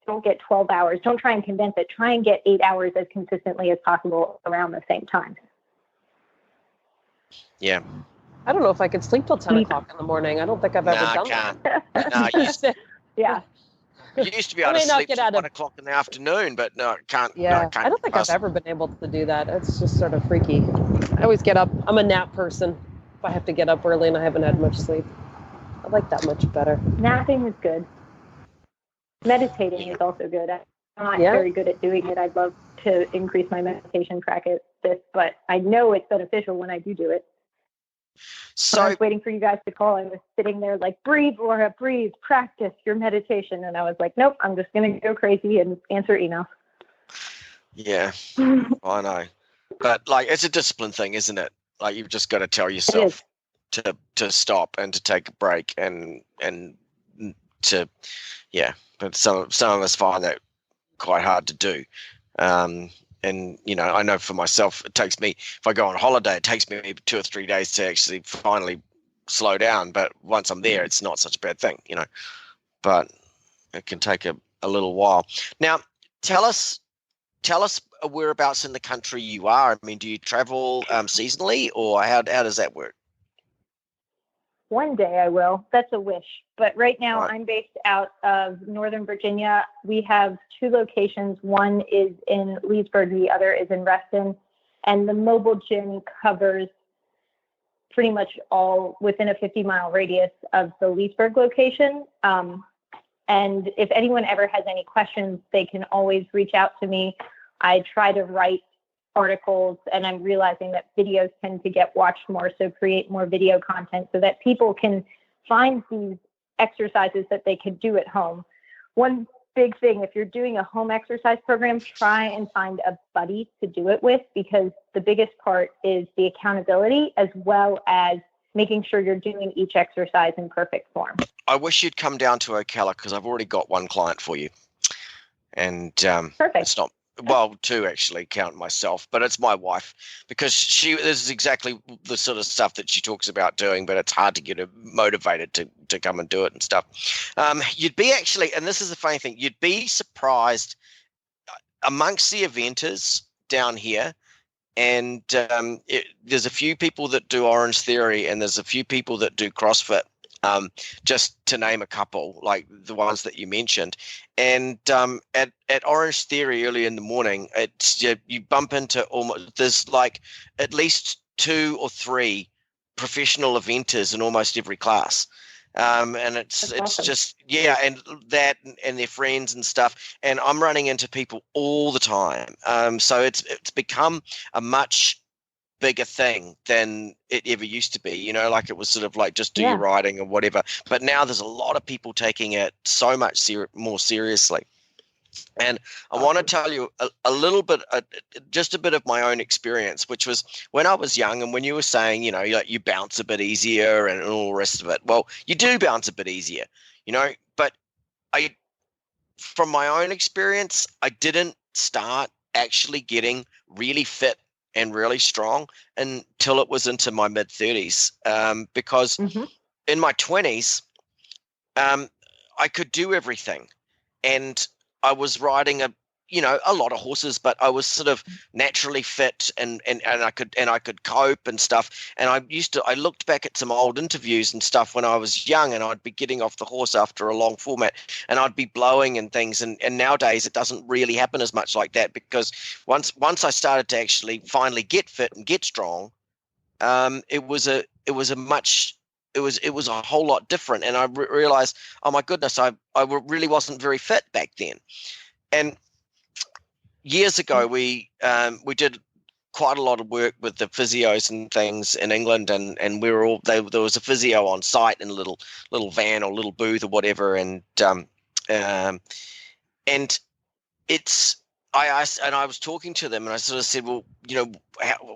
Don't get 12 hours. Don't try and condense it. Try and get 8 hours as consistently as possible around the same time. Yeah. I don't know if I could sleep till 10 o'clock in the morning. I don't think I've ever done that. Yeah. You used to be able to sleep till 1 o'clock in the afternoon, but no, I can't. Yeah, no, I can't. I don't think I've ever been able to do that. It's just sort of freaky. I always get up. I'm a nap person. If I have to get up early and I haven't had much sleep, I like that much better. Napping is good. Meditating is also good. I'm not very good at doing it. I'd love to increase my meditation this, but I know it's beneficial when I do it. So I was waiting for you guys to call. I was sitting there like, breathe, Laura, breathe, practice your meditation. And I was like, nope, I'm just going to go crazy and answer emails. yeah, I know. But like, it's a discipline thing, isn't it? Like, you've just got to tell yourself to stop and to take a break and to, yeah. But some of us find that quite hard to do. And, you know, I know for myself, it takes me, if I go on holiday, it takes me maybe 2 or 3 days to actually finally slow down. But once I'm there, it's not such a bad thing, you know. But it can take a little while. Now, tell us whereabouts in the country you are. I mean, do you travel seasonally, or how does that work? One day I will. That's a wish. But right now Right. I'm based out of Northern Virginia. We have 2 locations. One is in Leesburg. The other is in Reston. And the mobile gym covers pretty much all within a 50-mile radius of the Leesburg location. And if anyone ever has any questions, they can always reach out to me. I try to write articles, and I'm realizing that videos tend to get watched more, so create more video content so that people can find these exercises that they could do at home. One big thing, if you're doing a home exercise program, try and find a buddy to do it with, because the biggest part is the accountability as well as making sure you're doing each exercise in perfect form. I wish you'd come down to Ocala, because I've already got one client for you. And Perfect. it's not, well, 2 actually, count myself, but it's my wife, because this is exactly the sort of stuff that she talks about doing, but it's hard to get her motivated to come and do it and stuff. You'd be actually, and this is the funny thing, you'd be surprised amongst the eventers down here. And there's a few people that do Orange Theory, and there's a few people that do CrossFit, just to name a couple, like the ones that you mentioned. And at Orange Theory early in the morning, it's you bump into there's like at least 2 or 3 professional eventers in almost every class. And it's awesome. just, yeah, and that and their friends and stuff. And I'm running into people all the time. So it's become a much bigger thing than it ever used to be, you know, like it was sort of like just do your riding or whatever. But now there's a lot of people taking it so much more seriously. And I want to tell you a little bit, just a bit of my own experience, which was when I was young, and when you were saying, you know, you bounce a bit easier and all the rest of it. Well, you do bounce a bit easier, you know, but from my own experience, I didn't start actually getting really fit and really strong until it was into my mid-30s, because in my 20s, I could do everything, and I was riding a lot of horses, but I was sort of naturally fit and I could cope and stuff. And I looked back at some old interviews and stuff when I was young, and I'd be getting off the horse after a long format and I'd be blowing and things. And nowadays it doesn't really happen as much like that, because once I started to actually finally get fit and get strong, it was a whole lot different. And I realized, oh my goodness, I really wasn't very fit back then. And years ago, we did quite a lot of work with the physios and things in England, and we were there was a physio on site in a little van or little booth or whatever, and I was talking to them, and I sort of said, well, you know,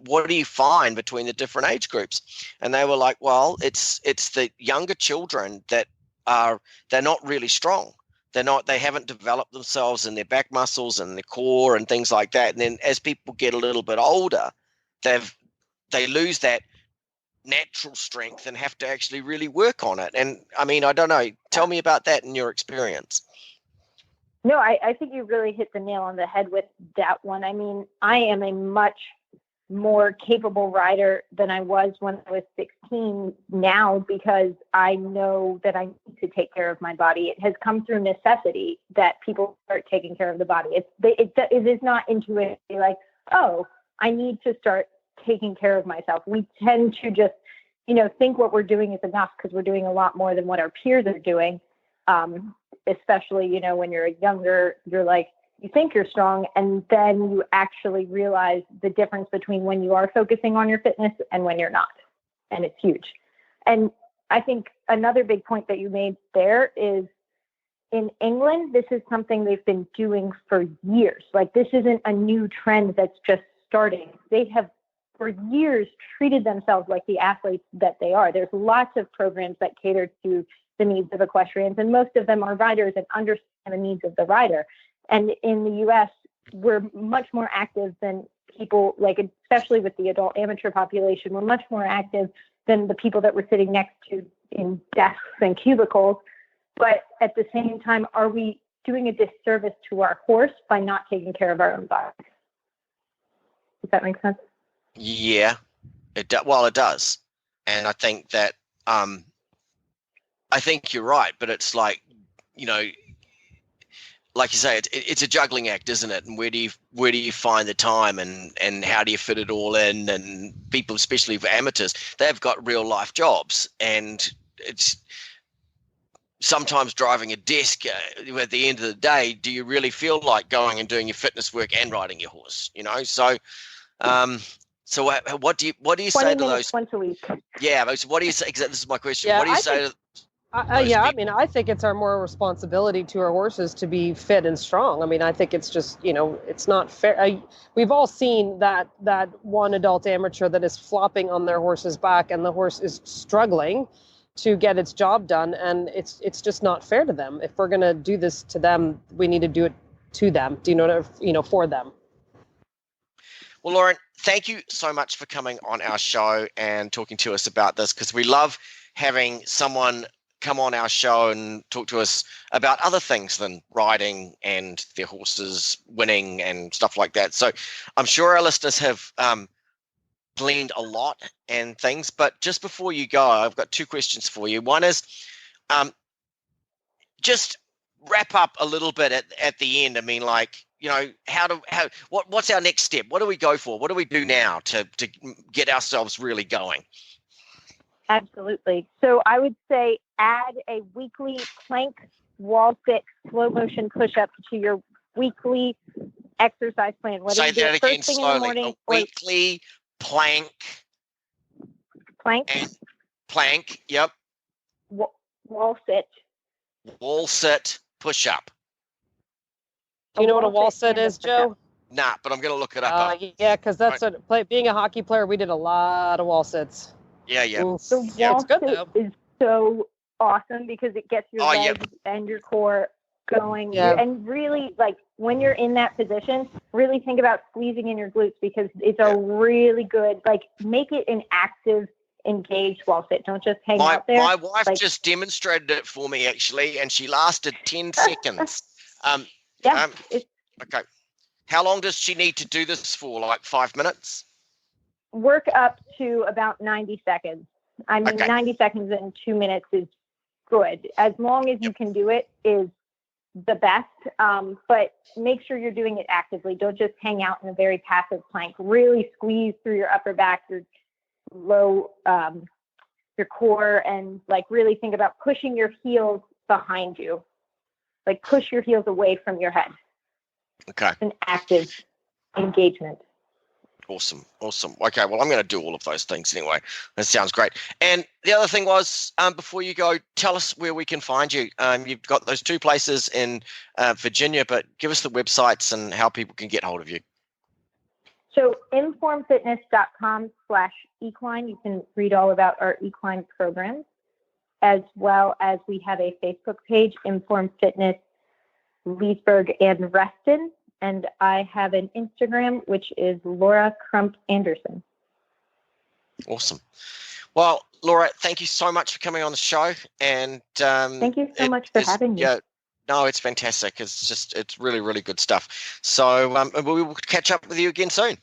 what do you find between the different age groups? And they were like, well, it's the younger children that they're not really strong. They haven't developed themselves in their back muscles and their core and things like that. And then as people get a little bit older, they lose that natural strength and have to actually really work on it. And I mean, I don't know, tell me about that in your experience. No, I think you really hit the nail on the head with that one. I mean, I am a much more capable rider than I was when I was 16 now, because I know that I need to take care of my body. It has come through necessity that people start taking care of the body. It is not intuitively like, oh, I need to start taking care of myself. We tend to just, think what we're doing is enough because we're doing a lot more than what our peers are doing. Especially, when you're younger, you're like, you think you're strong, and then you actually realize the difference between when you are focusing on your fitness and when you're not. And it's huge. And I think another big point that you made there is in England, this is something they've been doing for years. Like, this isn't a new trend that's just starting. They have for years treated themselves like the athletes that they are. There's lots of programs that cater to the needs of equestrians, and most of them are riders and understand the needs of the rider. And in the US, we're much more active than people, like, especially with the adult amateur population, we're much more active than the people that we're sitting next to in desks and cubicles. But at the same time, are we doing a disservice to our horse by not taking care of our own body? Does that make sense? Yeah, it does. And I think that I think you're right, but it's like, you know, like you say, it's a juggling act, isn't it? And where do you find the time, and how do you fit it all in? And people, especially for amateurs, they've got real life jobs, and it's sometimes driving a desk. At the end of the day, do you really feel like going and doing your fitness work and riding your horse? You know, so what do you say to those? Once a week. Yeah, what do you say? This is my question. Yeah, what do you say to? I mean, I think it's our more responsibility to our horses to be fit and strong. I mean, I think it's just, you know, it's not fair. We've all seen that one adult amateur that is flopping on their horse's back, and the horse is struggling to get its job done, and it's just not fair to them. If we're going to do this to them, we need to do it to them. Do you know, for them. Well, Lauren, thank you so much for coming on our show and talking to us about this, because we love having someone come on our show and talk to us about other things than riding and their horses winning and stuff like that. So I'm sure our listeners have gleaned a lot and things, but just before you go, I've got two questions for you. One is just wrap up a little bit at the end. I mean, like, you know, what's our next step? What do we go for? What do we do now to get ourselves really going? Absolutely. So I would say add a weekly plank, wall sit, slow motion push-up to your weekly exercise plan. Whether Say you do that it first again thing in the slowly. morning A weekly plank. Yep. Wall sit. Wall sit, push up. Do you know what a wall sit is, Joe? Nah, but I'm going to look it up. Yeah, because that's being a hockey player, we did a lot of wall sits. Yeah. The wall sit is so awesome because it gets your legs and your core going. Yeah. And really, like, when you're in that position, really think about squeezing in your glutes, because it's a really good, like, make it an active, engaged wall sit. Don't just hang out there. My wife just demonstrated it for me, actually, and she lasted 10 seconds. Okay. How long does she need to do this for? Like 5 minutes? Work up to about 90 seconds. I mean, 90 seconds and 2 minutes is good. As long as you can do it is the best. But make sure you're doing it actively. Don't just hang out in a very passive plank. Really squeeze through your upper back, your low, your core, and like really think about pushing your heels behind you. Like push your heels away from your head. Okay. It's an active engagement. Awesome. Okay, well, I'm going to do all of those things anyway. That sounds great. And the other thing was, before you go, tell us where we can find you. You've got those two places in Virginia, but give us the websites and how people can get hold of you. So informfitness.com/equine, you can read all about our equine programs, as well as we have a Facebook page, Inform Fitness Leesburg and Reston. And I have an Instagram, which is Laura Crump Anderson. Awesome. Well, Laura, thank you so much for coming on the show. And thank you so much for having me. Yeah, no, it's fantastic. It's really, really good stuff. So we will catch up with you again soon.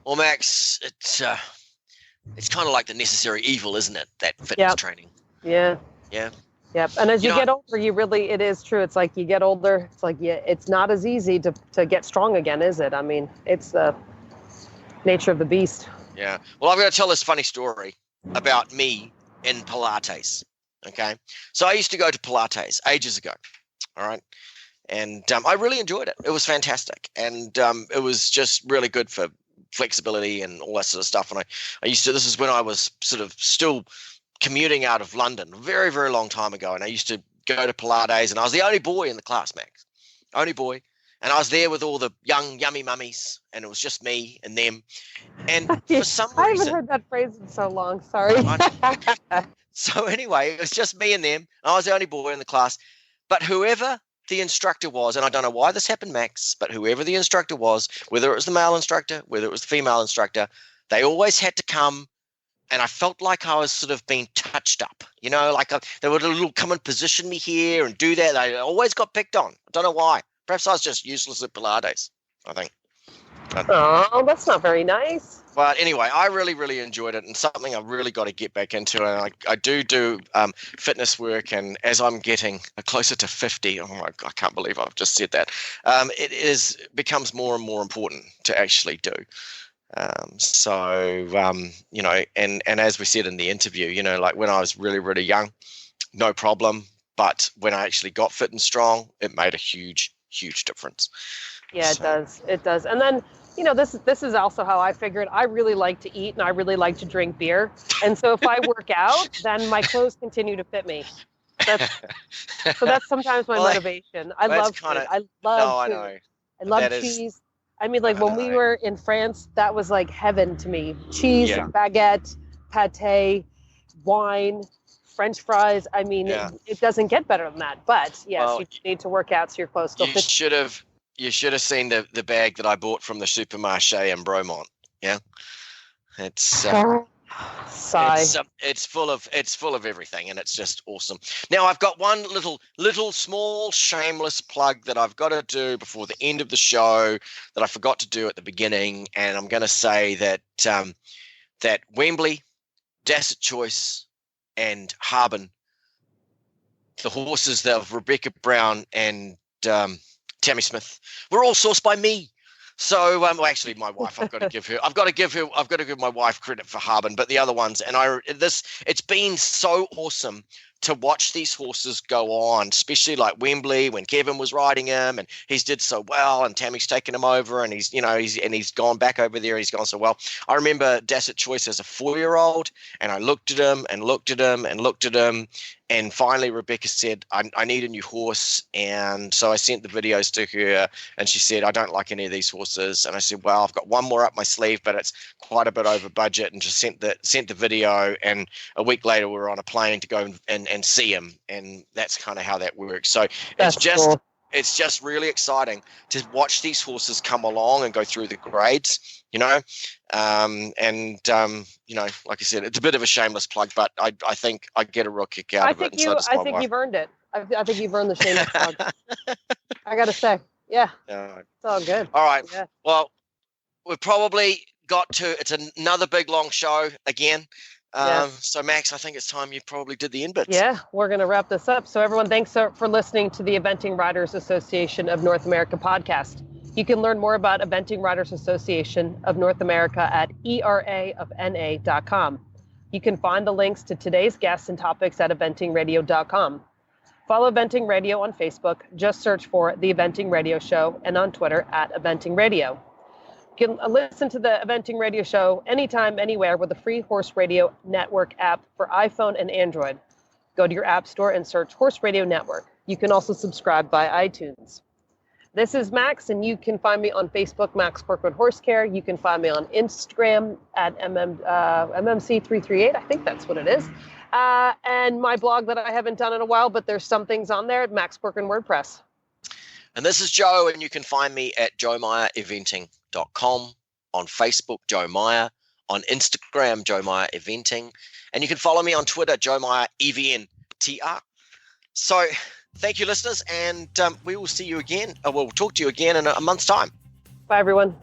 Well, Max, it's kind of like the necessary evil, isn't it? That fitness training. Yeah. Yeah. Yep. And as you get older, it is true. It's like you get older. It's like, it's not as easy to get strong again, is it? I mean, it's the nature of the beast. Yeah. Well, I'm going to tell this funny story about me in Pilates. Okay. So I used to go to Pilates ages ago. All right. And I really enjoyed it. It was fantastic. And it was just really good for flexibility and all that sort of stuff. And I used to, this is when I was sort of still commuting out of London a very, very long time ago. And I used to go to Pilates, and I was the only boy in the class, Max. Only boy. And I was there with all the young, yummy mummies, and it was just me and them. And for some reason... I haven't heard that phrase in so long, sorry. So anyway, it was just me and them. I was the only boy in the class. But whoever the instructor was, and I don't know why this happened, Max, but whoever the instructor was, whether it was the male instructor, whether it was the female instructor, they always had to come, and I felt like I was sort of being touched up, you know, like they would come and position me here and do that. I always got picked on. I don't know why. Perhaps I was just useless at Pilates, I think. Oh, that's not very nice. But anyway, I really, really enjoyed it, and something I've really got to get back into. And I do fitness work, and as I'm getting closer to 50, oh my God, I can't believe I've just said that. It becomes more and more important to actually do. You know, and as we said in the interview, you know, like when I was really, really young, no problem. But when I actually got fit and strong, it made a huge difference. Yeah, it does. It does. And then, you know, this is also how I figured I really like to eat and I really like to drink beer. And so if I work out, then my clothes continue to fit me. So that's sometimes my motivation. I love food. I love food. I love cheese. I mean, like when we were in France, that was like heaven to me. Cheese, baguette, pate, wine, French fries. I mean, it doesn't get better than that. But yes, you need to work out so your clothes still fit. You should have seen the bag that I bought from the supermarché in Bromont. Yeah, it's full of everything, and it's just awesome. Now I've got one little small shameless plug that I've got to do before the end of the show that I forgot to do at the beginning, and I'm going to say that that Wembley, Dasset Choice, and Harbin, the horses of Rebecca Brown and Tami Smith, were all sourced by me. So, well, actually, my wife, I've got to give my wife credit for Harbin, but the other ones, and it's been so awesome to watch these horses go on, especially like Wembley when Kevin was riding him, and he's did so well, and Tammy's taken him over, and he's gone back over there, and he's gone so well. I remember Dasset Choice as a 4-year-old, and I looked at him and looked at him and looked at him. And finally, Rebecca said, I need a new horse. And so I sent the videos to her, and she said, I don't like any of these horses. And I said, well, I've got one more up my sleeve, but it's quite a bit over budget. And just sent the video. And a week later, we were on a plane to go and see him. And that's kind of how that works. So it's just really exciting to watch these horses come along and go through the grades, you know. You know, like I said, it's a bit of a shameless plug, but I think I get a real kick out of it. I think you've earned it. I think you've earned the shameless plug. I got to say, yeah, it's all good. All right. Yeah. Well, we've probably it's another big long show again. So Max, I think it's time you probably did the end bits. Yeah, we're going to wrap this up. So everyone, thanks for listening to the Eventing Riders Association of North America podcast. You can learn more about Eventing Riders Association of North America at eraofna.com. You can find the links to today's guests and topics at eventingradio.com. Follow Eventing Radio on Facebook. Just search for The Eventing Radio Show, and on Twitter at Eventing Radio. You can listen to the Eventing Radio Show anytime, anywhere with the free Horse Radio Network app for iPhone and Android. Go to your app store and search Horse Radio Network. You can also subscribe by iTunes. This is Max, and you can find me on Facebook, Max Corcoran Horse Care. You can find me on Instagram at MMC338. I think that's what it is. And my blog that I haven't done in a while, but there's some things on there at Max Corcoran WordPress. And this is Joe, and you can find me at joemeyereventing.com, on Facebook, Joe Meyer, on Instagram, Joe Meyer Eventing, and you can follow me on Twitter, Joe Meyer EVNTR. So thank you, listeners, and we will see you again. We'll talk to you again in a month's time. Bye, everyone.